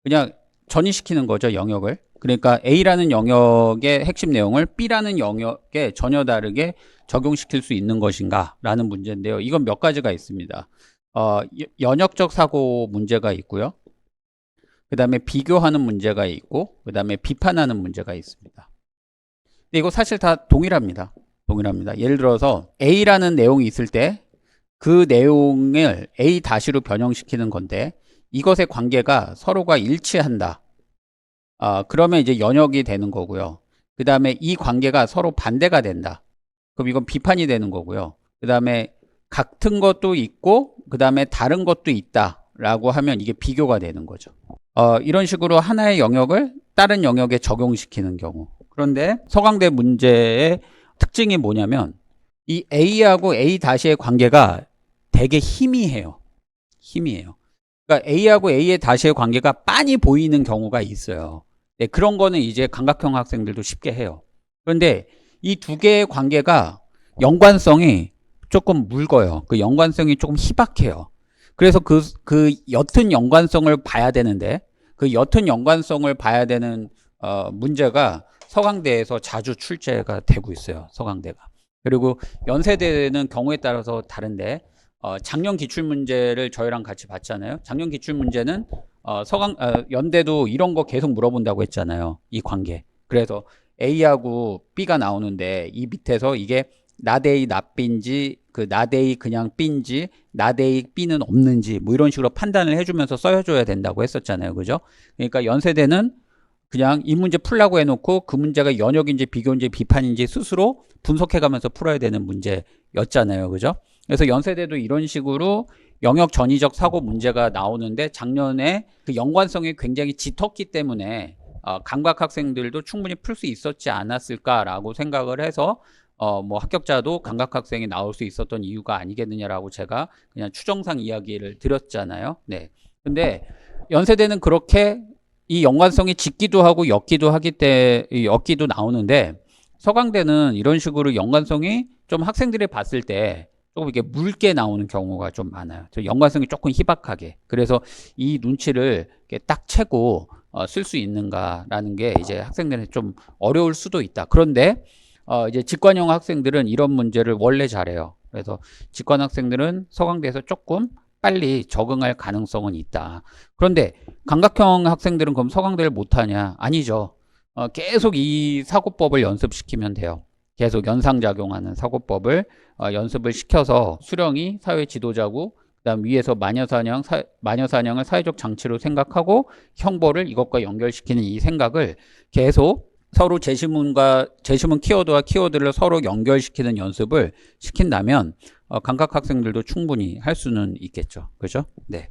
그냥 전이시키는 거죠, 영역을. 그러니까 A라는 영역의 핵심 내용을 B라는 영역에 전혀 다르게 적용시킬 수 있는 것인가 라는 문제인데요. 이건 몇 가지가 있습니다. 연역적 사고 문제가 있고요. 그 다음에 비교하는 문제가 있고 그 다음에 비판하는 문제가 있습니다. 근데 이거 사실 다 동일합니다. 예를 들어서 A라는 내용이 있을 때 그 내용을 A-로 변형시키는 건데 이것의 관계가 서로가 일치한다. 그러면 이제 연역이 되는 거고요. 그 다음에 이 관계가 서로 반대가 된다. 그럼 이건 비판이 되는 거고요. 그 다음에 같은 것도 있고 그 다음에 다른 것도 있다 라고 하면 이게 비교가 되는 거죠. 이런 식으로 하나의 영역을 다른 영역에 적용시키는 경우. 그런데 서강대 문제의 특징이 뭐냐면 이 A하고 A-의 관계가 되게 희미해요. 그러니까 A하고 A의 관계가 빤히 보이는 경우가 있어요. 네, 그런 거는 이제 감각형 학생들도 쉽게 해요. 그런데 이 두 개의 관계가 연관성이 조금 묽어요. 그 연관성이 조금 희박해요. 그래서 그 옅은 연관성을 봐야 되는데 그 옅은 연관성을 봐야 되는 문제가 서강대에서 자주 출제가 되고 있어요. 서강대가. 그리고 연세대는 경우에 따라서 다른데 작년 기출문제를 저희랑 같이 봤잖아요. 작년 기출문제는 연대도 이런 거 계속 물어본다고 했잖아요. 이 관계. 그래서 A하고 B가 나오는데 이 밑에서 이게 나대이 나B인지 그 나대이 그냥 B인지 나대이 B는 없는지 뭐 이런 식으로 판단을 해주면서 써줘야 된다고 했었잖아요. 그죠? 그러니까 연세대는 그냥 이 문제 풀라고 해놓고 그 문제가 연역인지 비교인지 비판인지 스스로 분석해가면서 풀어야 되는 문제였잖아요. 그죠? 그래서 연세대도 이런 식으로 영역 전이적 사고 문제가 나오는데 작년에 그 연관성이 굉장히 짙었기 때문에 감각 학생들도 충분히 풀 수 있었지 않았을까라고 생각을 해서 뭐 합격자도 감각 학생이 나올 수 있었던 이유가 아니겠느냐라고 제가 그냥 추정상 이야기를 드렸잖아요. 네. 근데 연세대는 그렇게 이 연관성이 짙기도 하고 엮기도 나오는데 서강대는 이런 식으로 연관성이 좀 학생들이 봤을 때 조금 이게 묽게 나오는 경우가 좀 많아요. 연관성이 조금 희박하게. 그래서 이 눈치를 딱 채고 쓸 수 있는가라는 게 이제 학생들은 좀 어려울 수도 있다. 그런데 이제 직관형 학생들은 이런 문제를 원래 잘해요. 그래서 직관 학생들은 서강대에서 조금 빨리 적응할 가능성은 있다. 그런데 감각형 학생들은 그럼 서강대를 못하냐? 아니죠. 계속 이 사고법을 연습시키면 돼요. 계속 연상작용하는 사고법을 연습을 시켜서 수령이 사회 지도자고 그다음 위에서 마녀사냥을 사회적 장치로 생각하고 형벌을 이것과 연결시키는 이 생각을 계속 서로 제시문 키워드와 키워드를 서로 연결시키는 연습을 시킨다면 감각 학생들도 충분히 할 수는 있겠죠. 그죠? 네.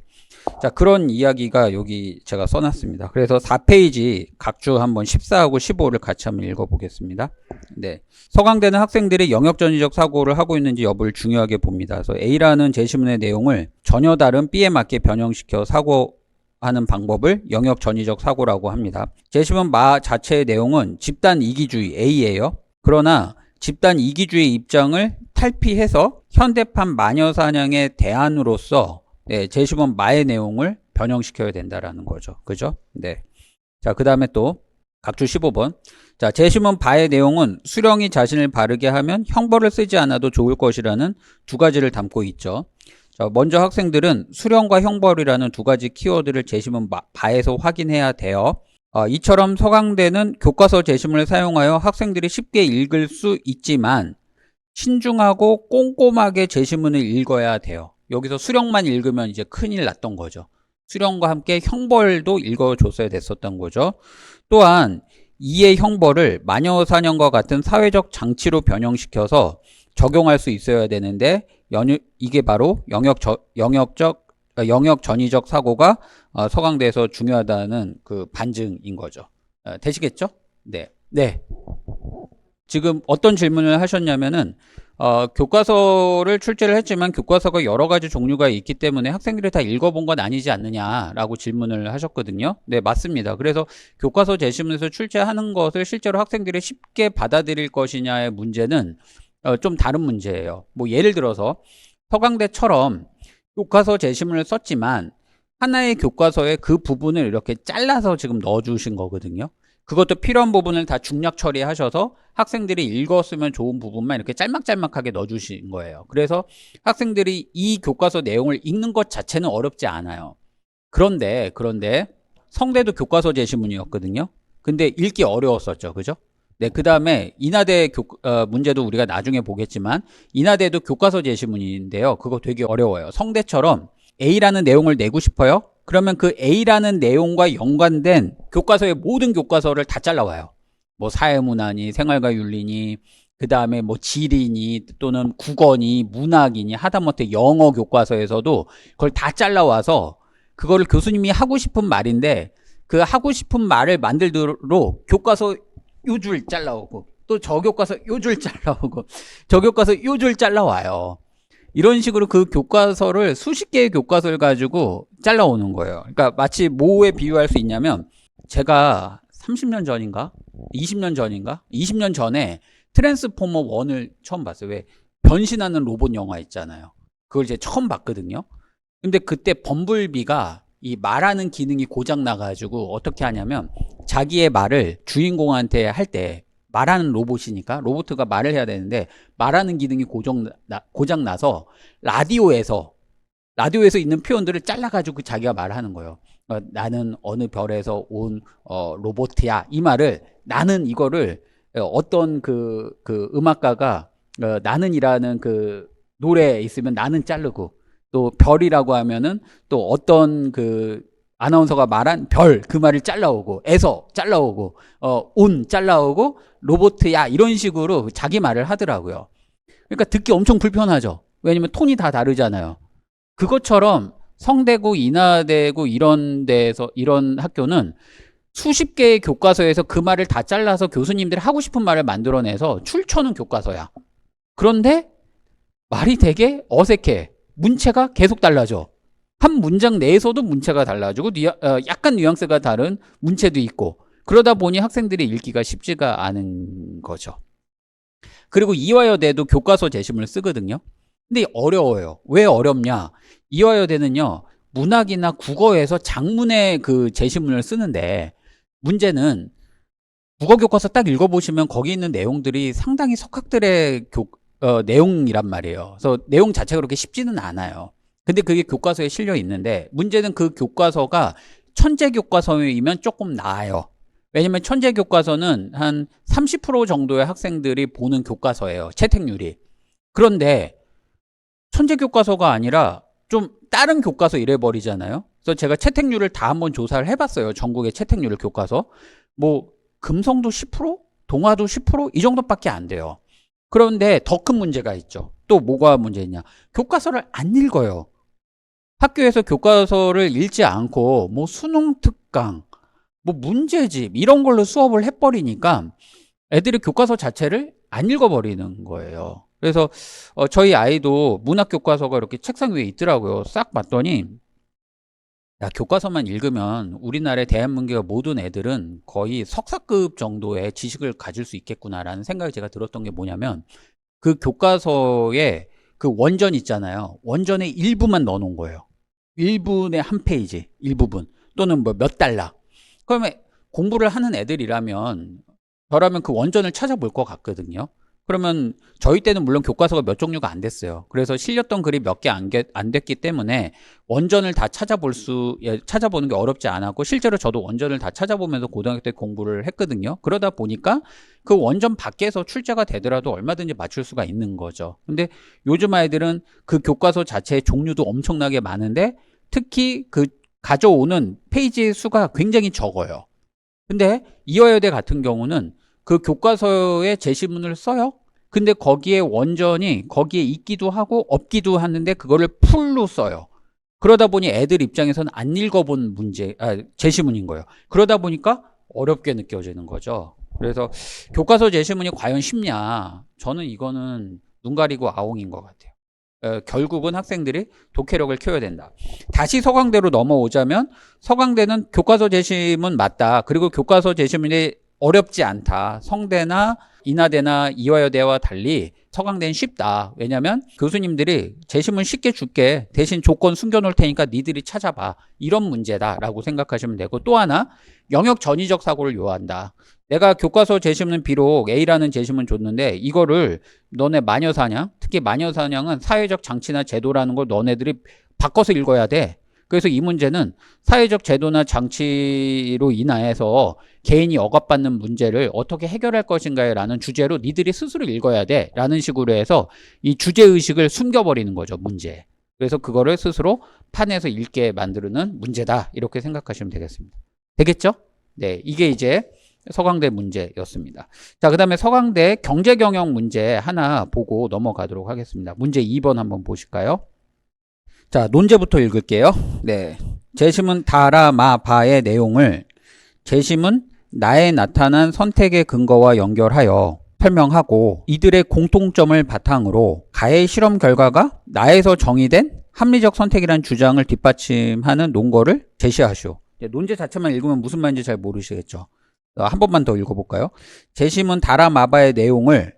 자, 그런 이야기가 여기 제가 써놨습니다. 그래서 4페이지 각주 한번 14하고 15를 같이 한번 읽어보겠습니다. 네. 서강대는 학생들이 영역전이적 사고를 하고 있는지 여부를 중요하게 봅니다. 그래서 A라는 제시문의 내용을 전혀 다른 B에 맞게 변형시켜 사고하는 방법을 영역전이적 사고라고 합니다. 제시문 마 자체의 내용은 집단 이기주의 A예요. 그러나 집단 이기주의 입장을 탈피해서 현대판 마녀사냥의 대안으로서 제시문 마의 내용을 변형시켜야 된다라는 거죠. 그죠? 네. 자, 그 다음에 또 각주 15번. 자, 제시문 바의 내용은 수령이 자신을 바르게 하면 형벌을 쓰지 않아도 좋을 것이라는 두 가지를 담고 있죠. 자, 먼저 학생들은 수령과 형벌이라는 두 가지 키워드를 제시문 바에서 확인해야 돼요. 이처럼 서강대는 교과서 제시문을 사용하여 학생들이 쉽게 읽을 수 있지만 신중하고 꼼꼼하게 제시문을 읽어야 돼요. 여기서 수령만 읽으면 이제 큰일 났던 거죠. 수령과 함께 형벌도 읽어줬어야 됐었던 거죠. 또한 이의 형벌을 마녀사냥과 같은 사회적 장치로 변형시켜서 적용할 수 있어야 되는데 이게 바로 영역 전이적 사고가 서강대에서 중요하다는 그 반증인 거죠. 되시겠죠? 네. 네. 지금 어떤 질문을 하셨냐면은 교과서를 출제를 했지만 교과서가 여러 가지 종류가 있기 때문에 학생들이 다 읽어본 건 아니지 않느냐라고 질문을 하셨거든요. 네, 맞습니다. 그래서 교과서 제시문에서 출제하는 것을 실제로 학생들이 쉽게 받아들일 것이냐의 문제는 좀 다른 문제예요. 뭐 예를 들어서 서강대처럼 교과서 제시문을 썼지만 하나의 교과서에 그 부분을 이렇게 잘라서 지금 넣어주신 거거든요. 그것도 필요한 부분을 다 중략 처리하셔서 학생들이 읽었으면 좋은 부분만 이렇게 짤막짤막하게 넣어주신 거예요. 그래서 학생들이 이 교과서 내용을 읽는 것 자체는 어렵지 않아요. 그런데 성대도 교과서 제시문이었거든요. 근데 읽기 어려웠었죠. 그죠? 네, 그 다음에 인하대 문제도 우리가 나중에 보겠지만 인하대도 교과서 제시문인데요. 그거 되게 어려워요. 성대처럼 A라는 내용을 내고 싶어요. 그러면 그 A라는 내용과 연관된 교과서의 모든 교과서를 다 잘라와요. 뭐 사회문화니 생활과 윤리니 그 다음에 뭐 지리니 또는 국어니 문학이니 하다못해 영어 교과서에서도 그걸 다 잘라와서 그거를 교수님이 하고 싶은 말인데 그 하고 싶은 말을 만들도록 교과서 요 줄 잘라오고 또 저 교과서 요 줄 잘라오고 저 교과서 요 줄 잘라와요. 이런 식으로 그 교과서를 수십 개의 교과서를 가지고 잘라오는 거예요. 그러니까 마치 뭐에 비유할 수 있냐면 제가 30년 전인가 20년 전인가 20년 전에 트랜스포머 1을 처음 봤어요. 왜 변신하는 로봇 영화 있잖아요. 그걸 이제 처음 봤거든요. 근데 그때 범블비가 이 말하는 기능이 고장 나가지고 어떻게 하냐면 자기의 말을 주인공한테 할 때 말하는 로봇이니까 로봇가 말을 해야 되는데 말하는 기능이 고장 나서 라디오에서 있는 표현들을 잘라가지고 자기가 말하는 거예요. 나는 어느 별에서 온 로봇이야. 이 말을 나는 이거를 어떤 그 음악가가 나는이라는 그 노래에 있으면 나는 자르고 또 별이라고 하면은 또 어떤 그 아나운서가 말한 별 그 말을 잘라오고 에서 잘라오고 온 잘라오고 로보트야 이런 식으로 자기 말을 하더라고요. 그러니까 듣기 엄청 불편하죠. 왜냐면 톤이 다 다르잖아요. 그것처럼 성대고 인하대고 이런 데서 이런 학교는 수십 개의 교과서에서 그 말을 다 잘라서 교수님들이 하고 싶은 말을 만들어내서 출처는 교과서야. 그런데 말이 되게 어색해. 문체가 계속 달라져. 한 문장 내에서도 문체가 달라지고 약간 뉘앙스가 다른 문체도 있고 그러다 보니 학생들이 읽기가 쉽지가 않은 거죠. 그리고 이화여대도 교과서 제시문을 쓰거든요. 근데 어려워요. 왜 어렵냐? 이화여대는요, 문학이나 국어에서 장문의 그 제시문을 쓰는데 문제는 국어 교과서 딱 읽어보시면 거기 있는 내용들이 상당히 석학들의 내용이란 말이에요. 그래서 내용 자체가 그렇게 쉽지는 않아요. 근데 그게 교과서에 실려 있는데 문제는 그 교과서가 천재 교과서이면 조금 나아요. 왜냐면 천재 교과서는 한 30% 정도의 학생들이 보는 교과서예요. 채택률이. 그런데 천재 교과서가 아니라 좀 다른 교과서 이래 버리잖아요. 그래서 제가 채택률을 다 한번 조사를 해봤어요. 전국의 채택률을 교과서. 뭐 금성도 10%? 동아도 10%? 이 정도밖에 안 돼요. 그런데 더 큰 문제가 있죠. 또 뭐가 문제 있냐? 교과서를 안 읽어요. 학교에서 교과서를 읽지 않고 뭐 수능 특강, 뭐 문제집 이런 걸로 수업을 해버리니까 애들이 교과서 자체를 안 읽어버리는 거예요. 그래서 저희 아이도 문학 교과서가 이렇게 책상 위에 있더라고요. 싹 봤더니 야, 교과서만 읽으면 우리나라의 대한민국의 모든 애들은 거의 석사급 정도의 지식을 가질 수 있겠구나라는 생각이 제가 들었던 게 뭐냐면 그 교과서에 그 원전 있잖아요. 원전의 일부만 넣어놓은 거예요. 1분의 한 페이지, 일부분 또는 뭐 몇 달러. 그러면 공부를 하는 애들이라면 저라면 그 원전을 찾아볼 것 같거든요. 그러면 저희 때는 물론 교과서가 몇 종류가 안 됐어요. 그래서 실렸던 글이 몇 개 안 됐기 때문에 원전을 다 찾아보는 게 어렵지 않았고 실제로 저도 원전을 다 찾아보면서 고등학교 때 공부를 했거든요. 그러다 보니까 그 원전 밖에서 출제가 되더라도 얼마든지 맞출 수가 있는 거죠. 근데 요즘 아이들은 그 교과서 자체의 종류도 엄청나게 많은데 특히 그 가져오는 페이지 수가 굉장히 적어요. 근데 이화여대 같은 경우는 그 교과서에 제시문을 써요. 근데 거기에 원전이 거기에 있기도 하고 없기도 하는데 그거를 풀로 써요. 그러다 보니 애들 입장에서는 안 읽어본 제시문인 거예요. 그러다 보니까 어렵게 느껴지는 거죠. 그래서 교과서 제시문이 과연 쉽냐? 저는 이거는 눈 가리고 아웅인 것 같아요. 결국은 학생들이 독해력을 키워야 된다. 다시 서강대로 넘어오자면 서강대는 교과서 제시문 맞다. 그리고 교과서 제시문이 어렵지 않다. 성대나 인하대나 이화여대와 달리 서강대는 쉽다. 왜냐면 교수님들이 제시문 쉽게 줄게. 대신 조건 숨겨놓을 테니까 니들이 찾아봐. 이런 문제다라고 생각하시면 되고 또 하나 영역 전위적 사고를 요한다. 내가 교과서 제시문은 비록 A라는 제시문 줬는데 이거를 너네 마녀사냥, 특히 마녀사냥은 사회적 장치나 제도라는 걸 너네들이 바꿔서 읽어야 돼. 그래서 이 문제는 사회적 제도나 장치로 인하여서 개인이 억압받는 문제를 어떻게 해결할 것인가에 라는 주제로 니들이 스스로 읽어야 돼 라는 식으로 해서 이 주제의식을 숨겨버리는 거죠. 문제. 그래서 그거를 스스로 판에서 읽게 만드는 문제다 이렇게 생각하시면 되겠습니다. 되겠죠? 네, 이게 이제 서강대 문제였습니다. 자, 그 다음에 서강대 경제경영 문제 하나 보고 넘어가도록 하겠습니다. 문제 2번 한번 보실까요? 자, 논제부터 읽을게요. 네. 제시문 다라 마 바의 내용을 제시문 나에 나타난 선택의 근거와 연결하여 설명하고 이들의 공통점을 바탕으로 가의 실험 결과가 나에서 정의된 합리적 선택이라는 주장을 뒷받침하는 논거를 제시하시오. 논제 자체만 읽으면 무슨 말인지 잘 모르시겠죠. 한 번만 더 읽어볼까요? 제시문 다라 마바의 내용을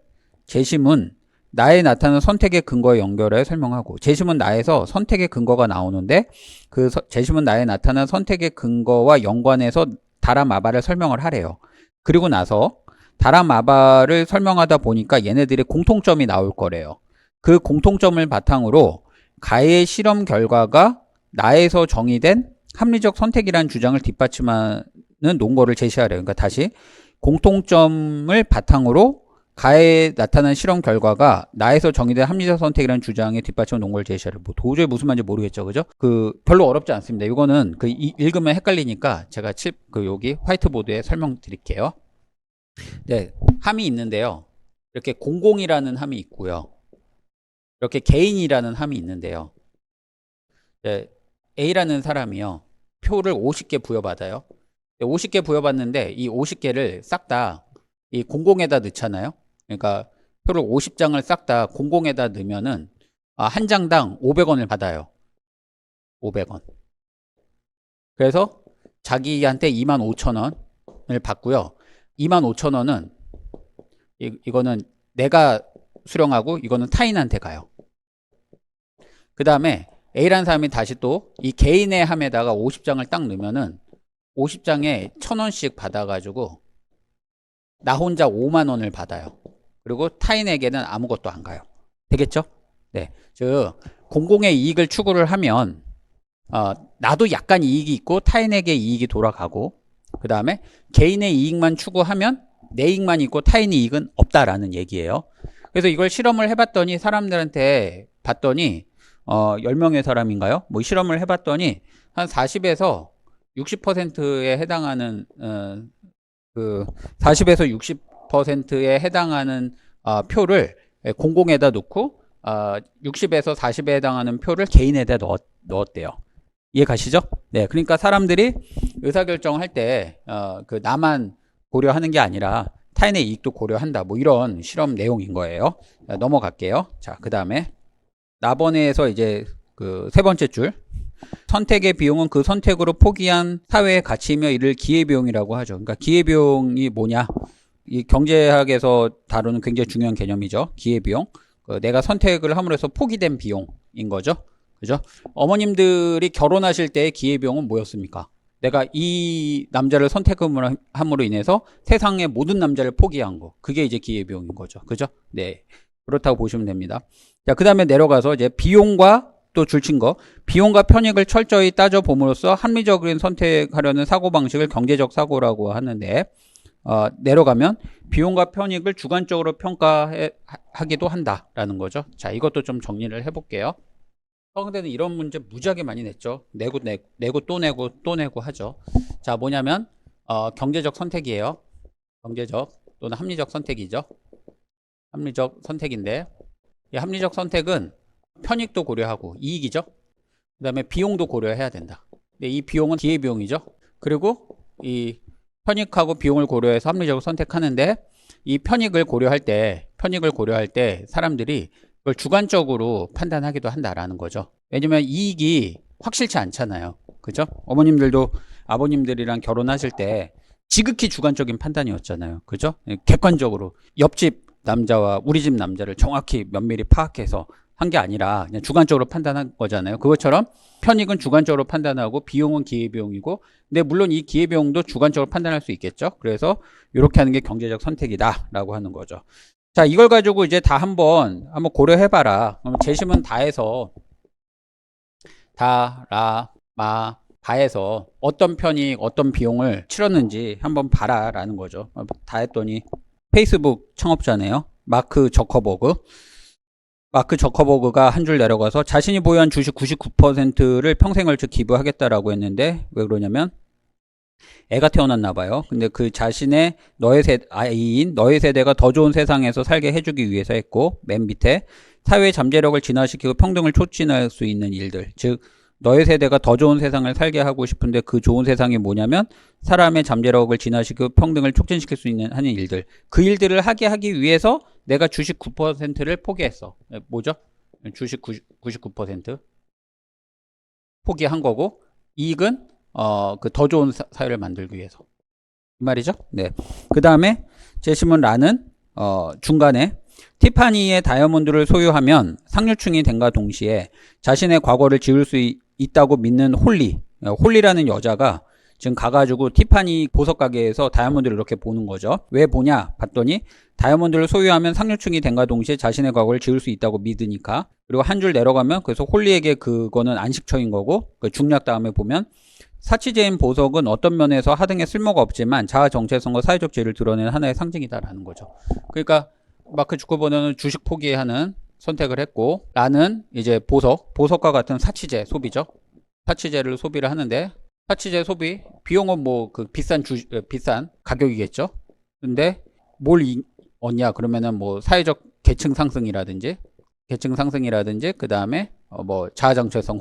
제시문 나에 나타나는 선택의 근거에 연결해 설명하고 제시문 나에서 선택의 근거가 나오는데 그 제시문 나에 나타난 선택의 근거와 연관해서 다라마바를 설명을 하래요. 그리고 나서 다라마바를 설명하다 보니까 얘네들의 공통점이 나올 거래요. 그 공통점을 바탕으로 가의 실험 결과가 나에서 정의된 합리적 선택이라는 주장을 뒷받침하는 논거를 제시하래요. 그러니까 다시 공통점을 바탕으로 가에 나타난 실험 결과가 나에서 정의된 합리적 선택이라는 주장에 뒷받침을 놓은 걸 제시하래. 뭐 도저히 무슨 말인지 모르겠죠, 그죠? 별로 어렵지 않습니다. 이거는 읽으면 헷갈리니까 제가 여기 화이트보드에 설명드릴게요. 네, 함이 있는데요. 이렇게 공공이라는 함이 있고요. 이렇게 개인이라는 함이 있는데요. 네, A라는 사람이요. 표를 50개 부여받아요. 50개 부여받는데 이 50개를 싹 다 이 공공에다 넣잖아요. 그러니까 표를 50장을 싹 다 공공에다 넣으면은 한 장당 500원을 받아요. 500원. 그래서 자기한테 25,000원을 받고요. 25,000원은 이거는 내가 수령하고 이거는 타인한테 가요. 그 다음에 A라는 사람이 다시 또 이 개인의 함에다가 50장을 딱 넣으면은 50장에 1,000원씩 받아가지고 나 혼자 5만 원을 받아요. 그리고 타인에게는 아무것도 안 가요. 되겠죠? 네. 즉 공공의 이익을 추구를 하면 나도 약간 이익이 있고 타인에게 이익이 돌아가고, 그 다음에 개인의 이익만 추구하면 내 이익만 있고 타인의 이익은 없다라는 얘기예요. 그래서 이걸 실험을 해봤더니 사람들한테 봤더니 10명의 사람인가요? 뭐 실험을 해봤더니 한 40에서 60%에 해당하는 40에서 60%에 해당하는 표를 공공에다 놓고 60에서 40에 해당하는 표를 개인에다 넣었대요. 이해 가시죠? 네, 그러니까 사람들이 의사결정할 때 나만 고려하는 게 아니라 타인의 이익도 고려한다. 뭐 이런 실험 내용인 거예요. 자, 넘어갈게요. 자, 그 다음에 나번에에서 이제 세 번째 줄. 선택의 비용은 그 선택으로 포기한 사회의 가치이며 이를 기회비용이라고 하죠. 그러니까 기회비용이 뭐냐? 이 경제학에서 다루는 굉장히 중요한 개념이죠. 기회비용. 내가 선택을 함으로 해서 포기된 비용인 거죠. 그죠? 어머님들이 결혼하실 때의 기회비용은 뭐였습니까? 내가 이 남자를 선택함으로 인해서 세상의 모든 남자를 포기한 거. 그게 이제 기회비용인 거죠. 그죠? 네. 그렇다고 보시면 됩니다. 자, 그 다음에 내려가서 이제 비용과 또 줄친 거, 비용과 편익을 철저히 따져봄으로써 합리적인 선택하려는 사고방식을 경제적 사고라고 하는데, 내려가면 비용과 편익을 주관적으로 평가하기도 한다라는 거죠. 자, 이것도 좀 정리를 해볼게요. 서강대는 이런 문제 무지하게 많이 냈죠. 내고 또 내고 또 내고 하죠. 자, 뭐냐면 경제적 선택이에요. 경제적 또는 합리적 선택이죠. 합리적 선택인데, 이 합리적 선택은 편익도 고려하고 이익이죠. 그 다음에 비용도 고려해야 된다. 근데 이 비용은 기회비용이죠. 그리고 이 편익하고 비용을 고려해서 합리적으로 선택하는데, 이 편익을 고려할 때 사람들이 그걸 주관적으로 판단하기도 한다라는 거죠. 왜냐면 이익이 확실치 않잖아요. 그죠? 어머님들도 아버님들이랑 결혼하실 때 지극히 주관적인 판단이었잖아요. 그죠? 객관적으로 옆집 남자와 우리 집 남자를 정확히 면밀히 파악해서 한 게 아니라 그냥 주관적으로 판단한 거잖아요. 그것처럼 편익은 주관적으로 판단하고 비용은 기회비용이고, 근데 물론 이 기회비용도 주관적으로 판단할 수 있겠죠. 그래서 이렇게 하는 게 경제적 선택이다 라고 하는 거죠. 자, 이걸 가지고 이제 다 한번 고려해봐라. 그럼 재심은 다해서 다해서 어떤 편익 어떤 비용을 치렀는지 한번 봐라 라는 거죠. 다 했더니 페이스북 창업자네요. 마크 저커버그가 한 줄 내려가서 자신이 보유한 주식 99%를 평생을 기부하겠다라고 했는데, 왜 그러냐면 애가 태어났나 봐요. 근데 그 자신의 아이인 너의 세대가 더 좋은 세상에서 살게 해주기 위해서 했고, 맨 밑에 사회의 잠재력을 진화시키고 평등을 촉진할 수 있는 일들, 즉 너의 세대가 더 좋은 세상을 살게 하고 싶은데 그 좋은 세상이 뭐냐면 사람의 잠재력을 진화시키고 평등을 촉진시킬 수 있는 하는 일들, 그 일들을 하기 위해서 내가 주식 9%를 포기했어. 뭐죠? 주식 99% 포기한 거고, 이익은 더 좋은 사회를 만들기 위해서, 이 말이죠. 네. 그 다음에 제시문 라는 중간에 티파니의 다이아몬드를 소유하면 상류층이 된과 동시에 자신의 과거를 지울 수 있다고 믿는 홀리라는 여자가 지금 가가지고 티파니 보석 가게에서 다이아몬드를 이렇게 보는 거죠. 왜 보냐 봤더니 다이아몬드를 소유하면 상류층이 된과 동시에 자신의 과거를 지울 수 있다고 믿으니까. 그리고 한 줄 내려가면 그래서 홀리에게 그거는 안식처인 거고, 그 중략 다음에 보면 사치제인 보석은 어떤 면에서 하등의 쓸모가 없지만 자아 정체성과 사회적 지위를 드러내는 하나의 상징이다라는 거죠. 그러니까 마크 주커버너는 주식 포기하는 선택을 했고, 라는 이제 보석과 같은 사치제 소비죠. 사치제를 소비를 하는데, 사치제 소비 비용은 뭐 그 비싼 가격이겠죠. 근데 뭘 얻냐 그러면은 뭐 사회적 계층 상승이라든지 그 다음에 뭐 자아 정체성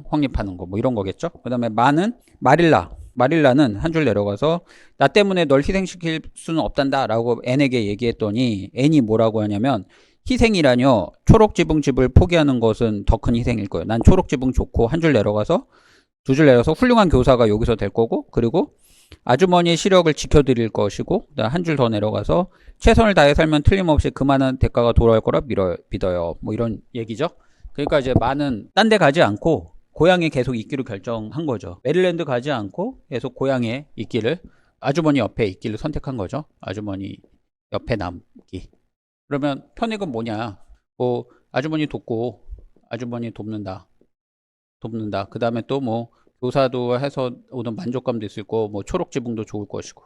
확립하는 거 뭐 이런 거겠죠. 그 다음에 마릴라는 한 줄 내려가서 나 때문에 널 희생시킬 수는 없단다 라고 N에게 얘기했더니 N이 뭐라고 하냐면, 희생이라뇨, 초록지붕집을 포기하는 것은 더 큰 희생일 거예요. 난 초록지붕 좋고, 한 줄 내려가서 두 줄 내려서 훌륭한 교사가 여기서 될 거고, 그리고 아주머니의 시력을 지켜드릴 것이고, 한 줄 더 내려가서 최선을 다해 살면 틀림없이 그만한 대가가 돌아올 거라 믿어요. 뭐 이런 얘기죠. 그러니까 이제 마는 딴 데 가지 않고 고향에 계속 있기로 결정한 거죠. 메릴랜드 가지 않고 계속 고향에 있기를, 아주머니 옆에 있기를 선택한 거죠. 아주머니 옆에 남기. 그러면 편익은 뭐냐? 뭐 아주머니 돕는다. 그 다음에 또 뭐 교사도 해서 오는 만족감도 있을 거고, 뭐 초록지붕도 좋을 것이고.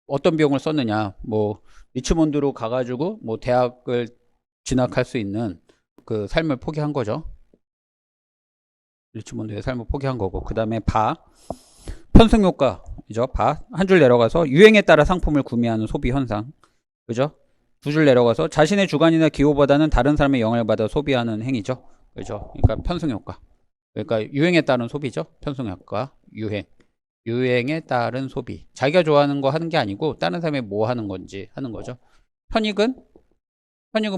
어떤 비용을 썼느냐? 뭐 리치몬드로 가가지고 뭐 대학을 진학할 수 있는 그 삶을 포기한 거죠. 리치몬드의 삶을 포기한 거고, 그 다음에 편승효과이죠. 한 줄 내려가서 유행에 따라 상품을 구매하는 소비 현상, 그죠? 두 줄 내려가서 자신의 주관이나 기호보다는 다른 사람의 영향을 받아 소비하는 행위죠. 그죠? 그러니까 편승효과. 그러니까 유행에 따른 소비죠. 편승효과, 유행에 따른 소비. 자기가 좋아하는 거 하는 게 아니고 다른 사람이 뭐 하는 건지 하는 거죠. 편익은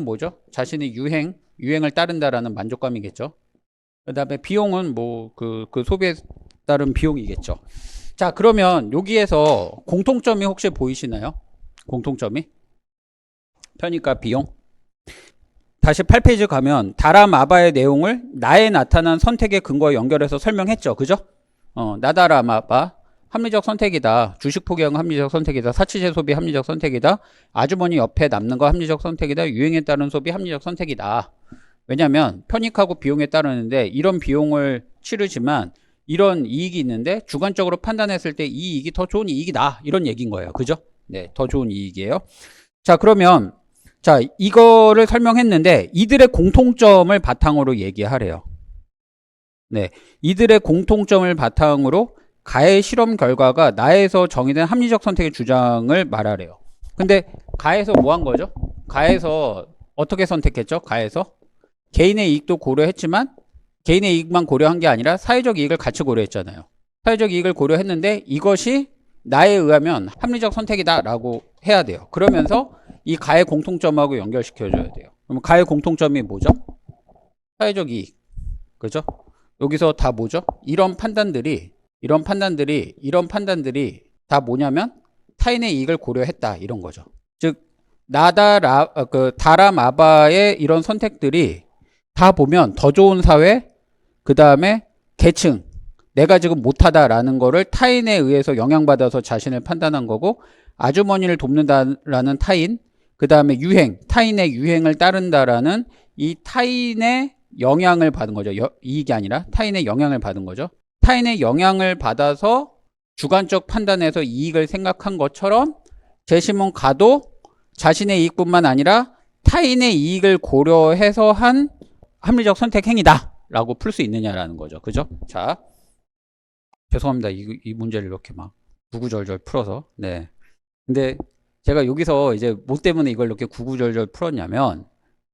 뭐죠? 자신의 유행을 따른다라는 만족감이겠죠. 그 다음에 비용은 뭐 그 소비에 따른 비용이겠죠. 자, 그러면 여기에서 공통점이 혹시 보이시나요? 공통점이? 편익과 비용. 다시 8페이지 가면 다라마바의 내용을 나에 나타난 선택의 근거에 연결해서 설명했죠. 그죠? 나다라마바 합리적 선택이다. 주식 포기한 거 합리적 선택이다. 사치제 소비 합리적 선택이다. 아주머니 옆에 남는 거 합리적 선택이다. 유행에 따른 소비 합리적 선택이다. 왜냐하면 편익하고 비용에 따르는데, 이런 비용을 치르지만 이런 이익이 있는데 주관적으로 판단했을 때 이 이익이 더 좋은 이익이다. 이런 얘기인 거예요. 그죠? 네, 더 좋은 이익이에요. 자, 그러면 이거를 설명했는데 이들의 공통점을 바탕으로 얘기하래요. 네, 이들의 공통점을 바탕으로 가의 실험 결과가 나에서 정의된 합리적 선택의 주장을 말하래요. 근데 가에서 뭐 한 거죠? 가에서 어떻게 선택했죠? 가에서 개인의 이익도 고려했지만 개인의 이익만 고려한 게 아니라 사회적 이익을 같이 고려했잖아요. 사회적 이익을 고려했는데 이것이 나에 의하면 합리적 선택이다 라고 해야 돼요. 그러면서 이 가의 공통점하고 연결시켜줘야 돼요. 그럼 가의 공통점이 뭐죠? 사회적 이익. 그죠? 여기서 다 뭐죠? 이런 판단들이 다 뭐냐면 타인의 이익을 고려했다 이런 거죠. 즉 다라마바의 이런 선택들이 다 보면 더 좋은 사회, 그 다음에 계층, 내가 지금 못하다라는 거를 타인에 의해서 영향받아서 자신을 판단한 거고, 아주머니를 돕는다라는 타인, 그 다음에 타인의 유행을 따른다라는 이 타인의 영향을 받은 거죠. 이익이 아니라 타인의 영향을 받은 거죠. 타인의 영향을 받아서 주관적 판단에서 이익을 생각한 것처럼 제시문 가도 자신의 이익뿐만 아니라 타인의 이익을 고려해서 한 합리적 선택 행위다 라고 풀 수 있느냐라는 거죠. 그죠? 자, 죄송합니다. 이 문제를 이렇게 막 구구절절 풀어서. 네. 근데 제가 여기서 이제 뭐 때문에 이걸 이렇게 구구절절 풀었냐면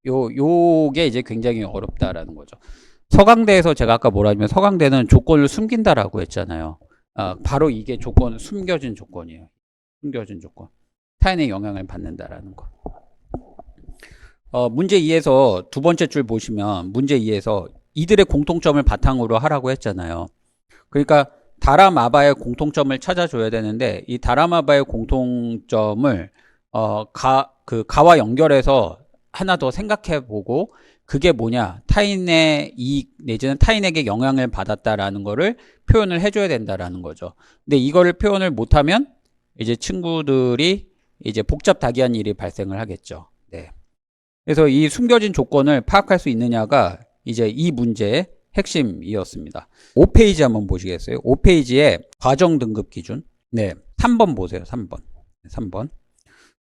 요게 이제 굉장히 어렵다라는 거죠. 서강대에서 제가 아까 뭐라면 서강대는 조건을 숨긴다라고 했잖아요. 바로 이게 숨겨진 조건이에요. 숨겨진 조건. 타인의 영향을 받는다라는 거. 문제 2에서 두 번째 줄 보시면 문제 2에서 이들의 공통점을 바탕으로 하라고 했잖아요. 그러니까 다라마바의 공통점을 찾아줘야 되는데 이 다라마바의 공통점을 가와 연결해서 하나 더 생각해보고 그게 뭐냐, 타인의 이익 내지는 타인에게 영향을 받았다라는 거를 표현을 해줘야 된다라는 거죠. 근데 이거를 표현을 못하면 이제 친구들이 이제 복잡다기한 일이 발생을 하겠죠. 네. 그래서 이 숨겨진 조건을 파악할 수 있느냐가 이제 이 문제의 핵심이었습니다. 5페이지 한번 보시겠어요? 5페이지에 과정 등급 기준. 네. 3번 보세요. 3번.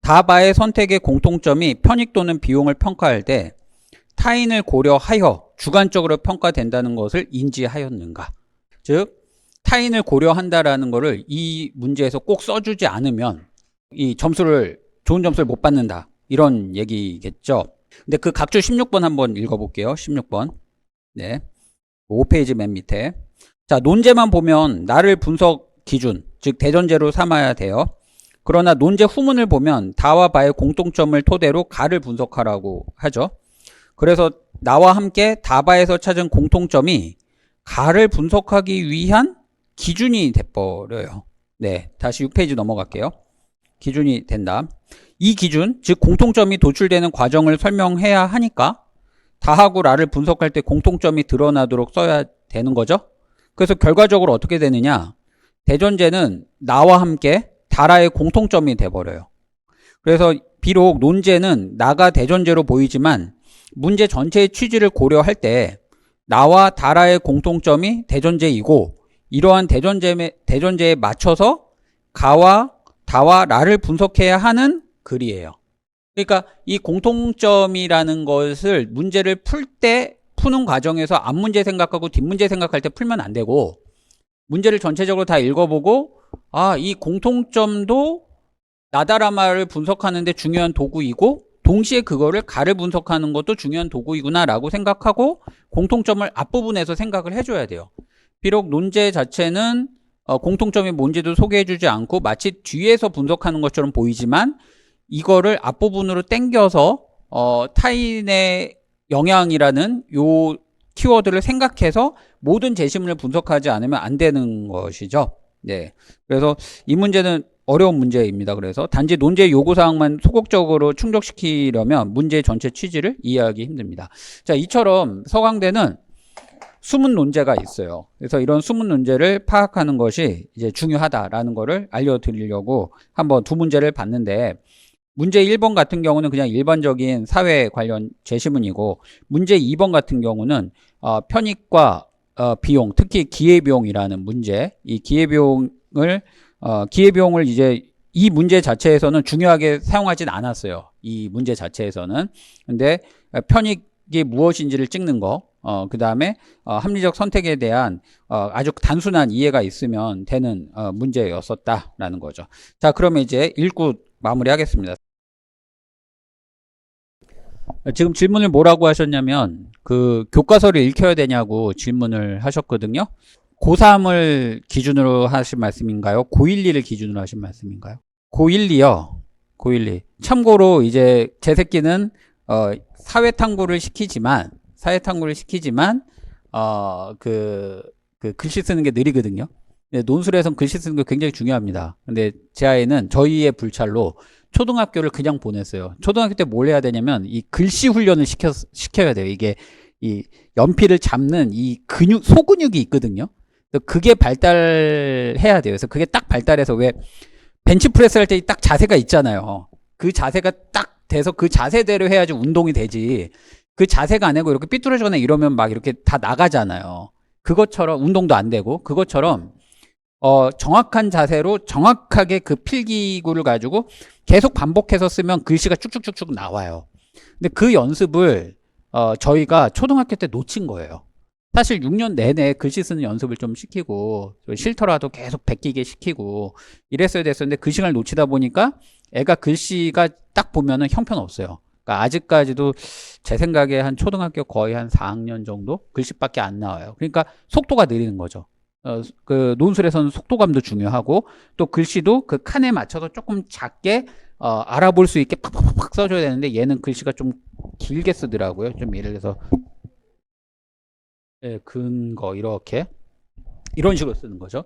다바의 선택의 공통점이 편익 또는 비용을 평가할 때 타인을 고려하여 주관적으로 평가된다는 것을 인지하였는가? 즉 타인을 고려한다라는 것을 이 문제에서 꼭 써주지 않으면 이 좋은 점수를 못 받는다, 이런 얘기겠죠. 근데 그 각주 16번 한번 읽어볼게요. 16번. 네, 5페이지 맨 밑에. 자, 논제만 보면 나를 분석 기준, 즉 대전제로 삼아야 돼요. 그러나 논제 후문을 보면 다와 바의 공통점을 토대로 가를 분석하라고 하죠. 그래서 나와 함께 다바에서 찾은 공통점이 가를 분석하기 위한 기준이 돼버려요. 네, 다시 6페이지 넘어갈게요. 기준이 된다. 이 기준, 즉 공통점이 도출되는 과정을 설명해야 하니까 다하고 라를 분석할 때 공통점이 드러나도록 써야 되는 거죠. 그래서 결과적으로 어떻게 되느냐, 대전제는 나와 함께 다라의 공통점이 돼버려요. 그래서 비록 논제는 나가 대전제로 보이지만 문제 전체의 취지를 고려할 때 나와 다라의 공통점이 대전제이고, 이러한 대전제에 맞춰서 가와 다와 라를 분석해야 하는 글이에요. 그러니까 이 공통점이라는 것을 문제를 풀 때 푸는 과정에서 앞문제 생각하고 뒷문제 생각할 때 풀면 안 되고, 문제를 전체적으로 다 읽어보고 이 공통점도 나다라마를 분석하는데 중요한 도구이고 동시에 그거를 가를 분석하는 것도 중요한 도구이구나 라고 생각하고 공통점을 앞부분에서 생각을 해줘야 돼요. 비록 논제 자체는 공통점이 뭔지도 소개해주지 않고 마치 뒤에서 분석하는 것처럼 보이지만 이거를 앞부분으로 당겨서 타인의 영향이라는 요 키워드를 생각해서 모든 제시문을 분석하지 않으면 안 되는 것이죠. 네, 그래서 이 문제는 어려운 문제입니다. 그래서 단지 논제 요구사항만 소극적으로 충족시키려면 문제 전체 취지를 이해하기 힘듭니다. 자, 이처럼 서강대는 수문 논제가 있어요. 그래서 이런 수문 논제를 파악하는 것이 이제 중요하다라는 거를 알려드리려고 한번 두 문제를 봤는데, 문제 1번 같은 경우는 그냥 일반적인 사회 관련 제시문이고, 문제 2번 같은 경우는 편익과 비용, 특히 기회비용이라는 문제, 이 기회비용을 이제 이 문제 자체에서는 중요하게 사용하진 않았어요. 이 문제 자체에서는. 근데 편익이 무엇인지를 찍는 거, 그 다음에 합리적 선택에 대한 아주 단순한 이해가 있으면 되는 문제였었다라는 거죠. 자, 그러면 이제 읽고 마무리하겠습니다. 지금 질문을 뭐라고 하셨냐면 그 교과서를 읽혀야 되냐고 질문을 하셨거든요. 고3을 기준으로 하신 말씀인가요? 고1, 2를 기준으로 하신 말씀인가요? 고1, 2요. 고1, 2. 참고로 이제 제 새끼는 사회탐구를 시키지만 그 글씨 쓰는 게 느리거든요. 논술에선 글씨 쓰는 게 굉장히 중요합니다. 근데 제 아이는 저희의 불찰로 초등학교를 그냥 보냈어요. 초등학교 때 뭘 해야 되냐면 이 글씨 훈련을 시켜야 돼요. 이게 이 연필을 잡는 이 소근육이 있거든요. 그게 발달해야 돼요. 그래서 그게 딱 발달해서 왜 벤치프레스 할 때 딱 자세가 있잖아요. 그 자세가 딱 돼서 그 자세대로 해야지 운동이 되지. 그 자세가 안 되고 이렇게 삐뚤어지거나 이러면 막 이렇게 다 나가잖아요. 그것처럼 운동도 안 되고, 그것처럼 정확한 자세로 정확하게 그 필기구를 가지고 계속 반복해서 쓰면 글씨가 쭉쭉쭉쭉 나와요. 근데 그 연습을 저희가 초등학교 때 놓친 거예요. 사실 6년 내내 글씨 쓰는 연습을 좀 시키고 싫더라도 계속 베끼게 시키고 이랬어야 됐었는데 그 시간을 놓치다 보니까 애가 글씨가 딱 보면은 형편없어요. 그러니까 아직까지도 제 생각에 한 초등학교 거의 한 4학년 정도 글씨밖에 안 나와요. 그러니까 속도가 느리는 거죠. 그 논술에서는 속도감도 중요하고 또 글씨도 그 칸에 맞춰서 조금 작게 알아볼 수 있게 팍팍팍 써줘야 되는데 얘는 글씨가 좀 길게 쓰더라고요. 좀 예를 들어서 근거 이렇게 이런 식으로 쓰는 거죠.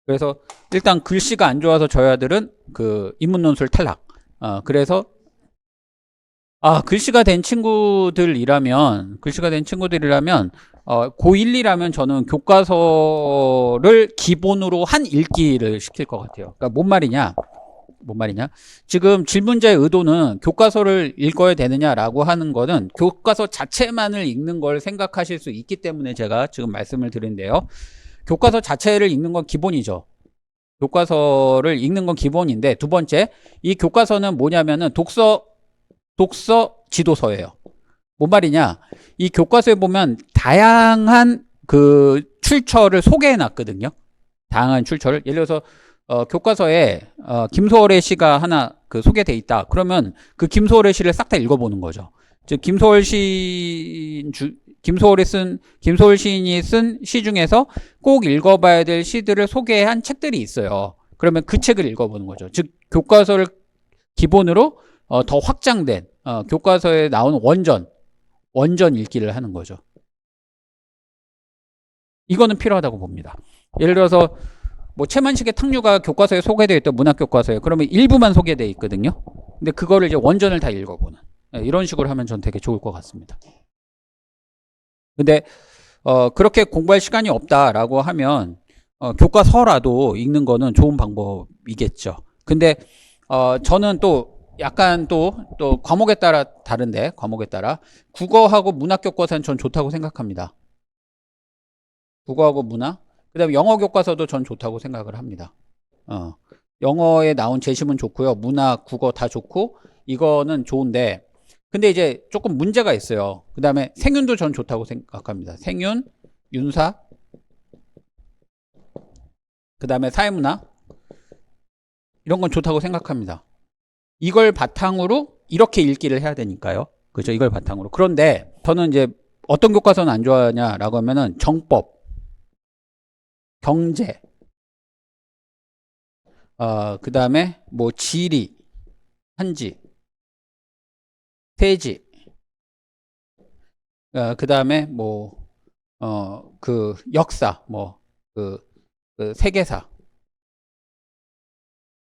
그래서 일단 글씨가 안 좋아서 저희 아들은 그 인문논술 탈락. 그래서 글씨가 된 친구들이라면 고1, 2라면 저는 교과서를 기본으로 한 읽기를 시킬 것 같아요. 그러니까 뭔 말이냐? 지금 질문자의 의도는 교과서를 읽어야 되느냐라고 하는 거는 교과서 자체만을 읽는 걸 생각하실 수 있기 때문에 제가 지금 말씀을 드린데요. 교과서 자체를 읽는 건 기본이죠. 교과서를 읽는 건 기본인데, 두 번째, 이 교과서는 뭐냐면은 독서 지도서예요. 뭔 말이냐? 이 교과서에 보면 다양한 그 출처를 소개해 놨거든요. 다양한 출처를. 예를 들어서 교과서에 김소월의 시가 하나 그 소개돼 있다. 그러면 그 김소월의 시를 싹 다 읽어보는 거죠. 즉 김소월 시인이 쓴 시 중에서 꼭 읽어봐야 될 시들을 소개한 책들이 있어요. 그러면 그 책을 읽어보는 거죠. 즉 교과서를 기본으로 더 확장된 교과서에 나오는 원전 읽기를 하는 거죠. 이거는 필요하다고 봅니다. 예를 들어서 뭐 최만식의 탕류가 교과서에 소개되어 있던 문학 교과서에 그러면 일부만 소개되어 있거든요. 근데 그거를 이제 원전을 다 읽어보는 이런 식으로 하면 전 되게 좋을 것 같습니다. 근데 그렇게 공부할 시간이 없다라고 하면 교과서라도 읽는 거는 좋은 방법이겠죠. 근데 저는 또 약간 또 과목에 따라 다른데 과목에 따라 국어하고 문학 교과서는 전 좋다고 생각합니다. 국어하고 문학 그다음에 영어 교과서도 전 좋다고 생각을 합니다. 영어에 나온 제시문 좋고요. 문학, 국어 다 좋고 이거는 좋은데 근데 이제 조금 문제가 있어요. 그다음에 생윤도 전 좋다고 생각합니다. 생윤, 윤사 그다음에 사회문화 이런 건 좋다고 생각합니다. 이걸 바탕으로 이렇게 읽기를 해야 되니까요. 그죠? 이걸 바탕으로. 그런데 저는 이제 어떤 교과서는 안 좋아하냐라고 하면은 정법, 경제, 그 다음에 뭐 지리, 한지, 세지, 그 다음에 뭐, 그 역사, 뭐, 그 세계사,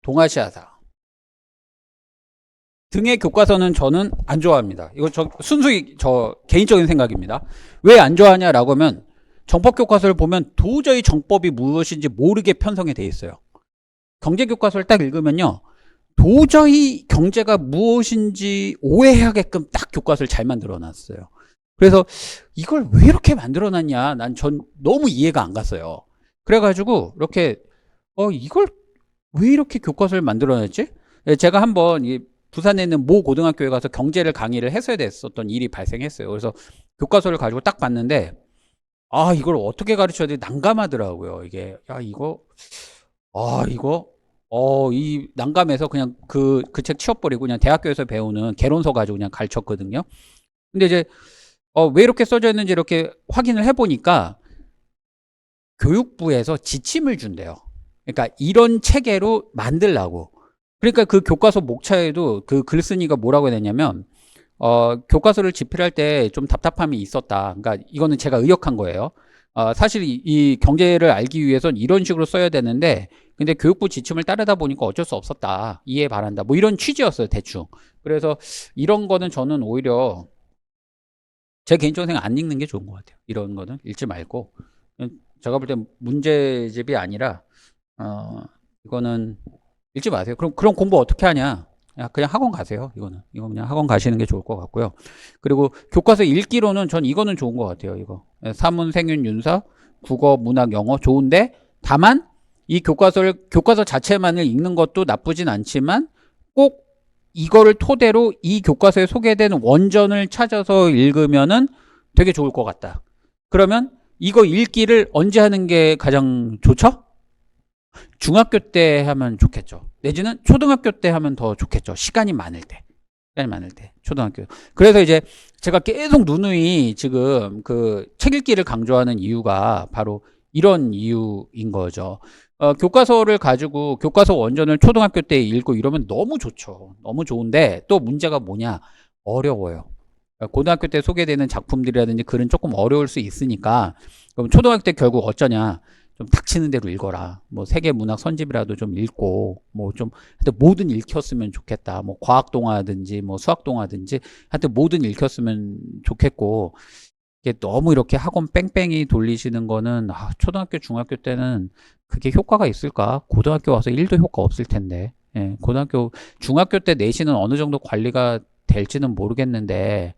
동아시아사 등의 교과서는 저는 안 좋아합니다. 이거 순수히 저 개인적인 생각입니다. 왜 안 좋아하냐라고 하면 정법 교과서를 보면 도저히 정법이 무엇인지 모르게 편성이 돼 있어요. 경제 교과서를 딱 읽으면요. 도저히 경제가 무엇인지 오해하게끔 딱 교과서를 잘 만들어 놨어요. 그래서 이걸 왜 이렇게 만들어 놨냐 전 너무 이해가 안 갔어요. 그래가지고 이렇게 이걸 왜 이렇게 교과서를 만들어 놨지? 제가 한번 부산에 있는 모 고등학교에 가서 경제를 강의를 했어야 됐었던 일이 발생했어요. 그래서 교과서를 가지고 딱 봤는데 이걸 어떻게 가르쳐야 돼? 난감하더라고요. 이게 이 난감해서 그냥 그 책 치워버리고 그냥 대학교에서 배우는 개론서 가지고 그냥 가르쳤거든요. 근데 이제 왜 이렇게 써져 있는지 이렇게 확인을 해보니까 교육부에서 지침을 준대요. 그러니까 이런 체계로 만들라고. 그러니까 그 교과서 목차에도 그 글쓴이가 뭐라고 해냈냐면 교과서를 집필할 때 좀 답답함이 있었다. 그러니까 이거는 제가 의역한 거예요. 사실 이 경제를 알기 위해선 이런 식으로 써야 되는데 근데 교육부 지침을 따르다 보니까 어쩔 수 없었다. 이해 바란다. 뭐 이런 취지였어요. 대충. 그래서 이런 거는 저는 오히려 제 개인적으로 생각 안 읽는 게 좋은 것 같아요. 이런 거는 읽지 말고 제가 볼 때 문제집이 아니라 이거는 읽지 마세요. 그럼 공부 어떻게 하냐? 그냥 학원 가세요. 이거 그냥 학원 가시는 게 좋을 것 같고요. 그리고 교과서 읽기로는 전 이거는 좋은 것 같아요. 이거 사문, 생윤, 윤사, 국어, 문학, 영어 좋은데 다만 이 교과서 자체만을 읽는 것도 나쁘진 않지만 꼭 이거를 토대로 이 교과서에 소개된 원전을 찾아서 읽으면은 되게 좋을 것 같다. 그러면 이거 읽기를 언제 하는 게 가장 좋죠? 중학교 때 하면 좋겠죠. 내지는 초등학교 때 하면 더 좋겠죠. 시간이 많을 때. 초등학교. 그래서 이제 제가 계속 누누이 지금 그 책 읽기를 강조하는 이유가 바로 이런 이유인 거죠. 교과서를 가지고 교과서 원전을 초등학교 때 읽고 이러면 너무 좋죠. 너무 좋은데 또 문제가 뭐냐? 어려워요. 고등학교 때 소개되는 작품들이라든지 글은 조금 어려울 수 있으니까 그럼 초등학교 때 결국 어쩌냐? 좀 닥치는 대로 읽어라. 뭐 세계 문학 선집이라도 좀 읽고 뭐 좀 하여튼 뭐든 읽혔으면 좋겠다. 뭐 과학 동화든지 뭐 수학 동화든지 하여튼 뭐든 읽혔으면 좋겠고 이게 너무 이렇게 학원 뺑뺑이 돌리시는 거는 초등학교 중학교 때는 그게 효과가 있을까? 고등학교 와서 1도 효과 없을 텐데. 예, 중학교 때 내신은 어느 정도 관리가 될지는 모르겠는데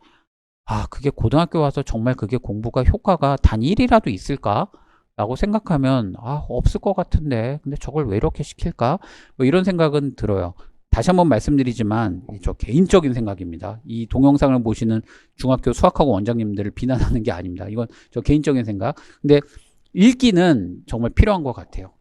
그게 고등학교 와서 정말 그게 공부가 효과가 단 1이라도 있을까? 라고 생각하면 없을 것 같은데 근데 저걸 왜 이렇게 시킬까? 뭐 이런 생각은 들어요. 다시 한번 말씀드리지만 저 개인적인 생각입니다. 이 동영상을 보시는 중학교 수학학원 원장님들을 비난하는 게 아닙니다. 이건 저 개인적인 생각. 근데 읽기는 정말 필요한 것 같아요.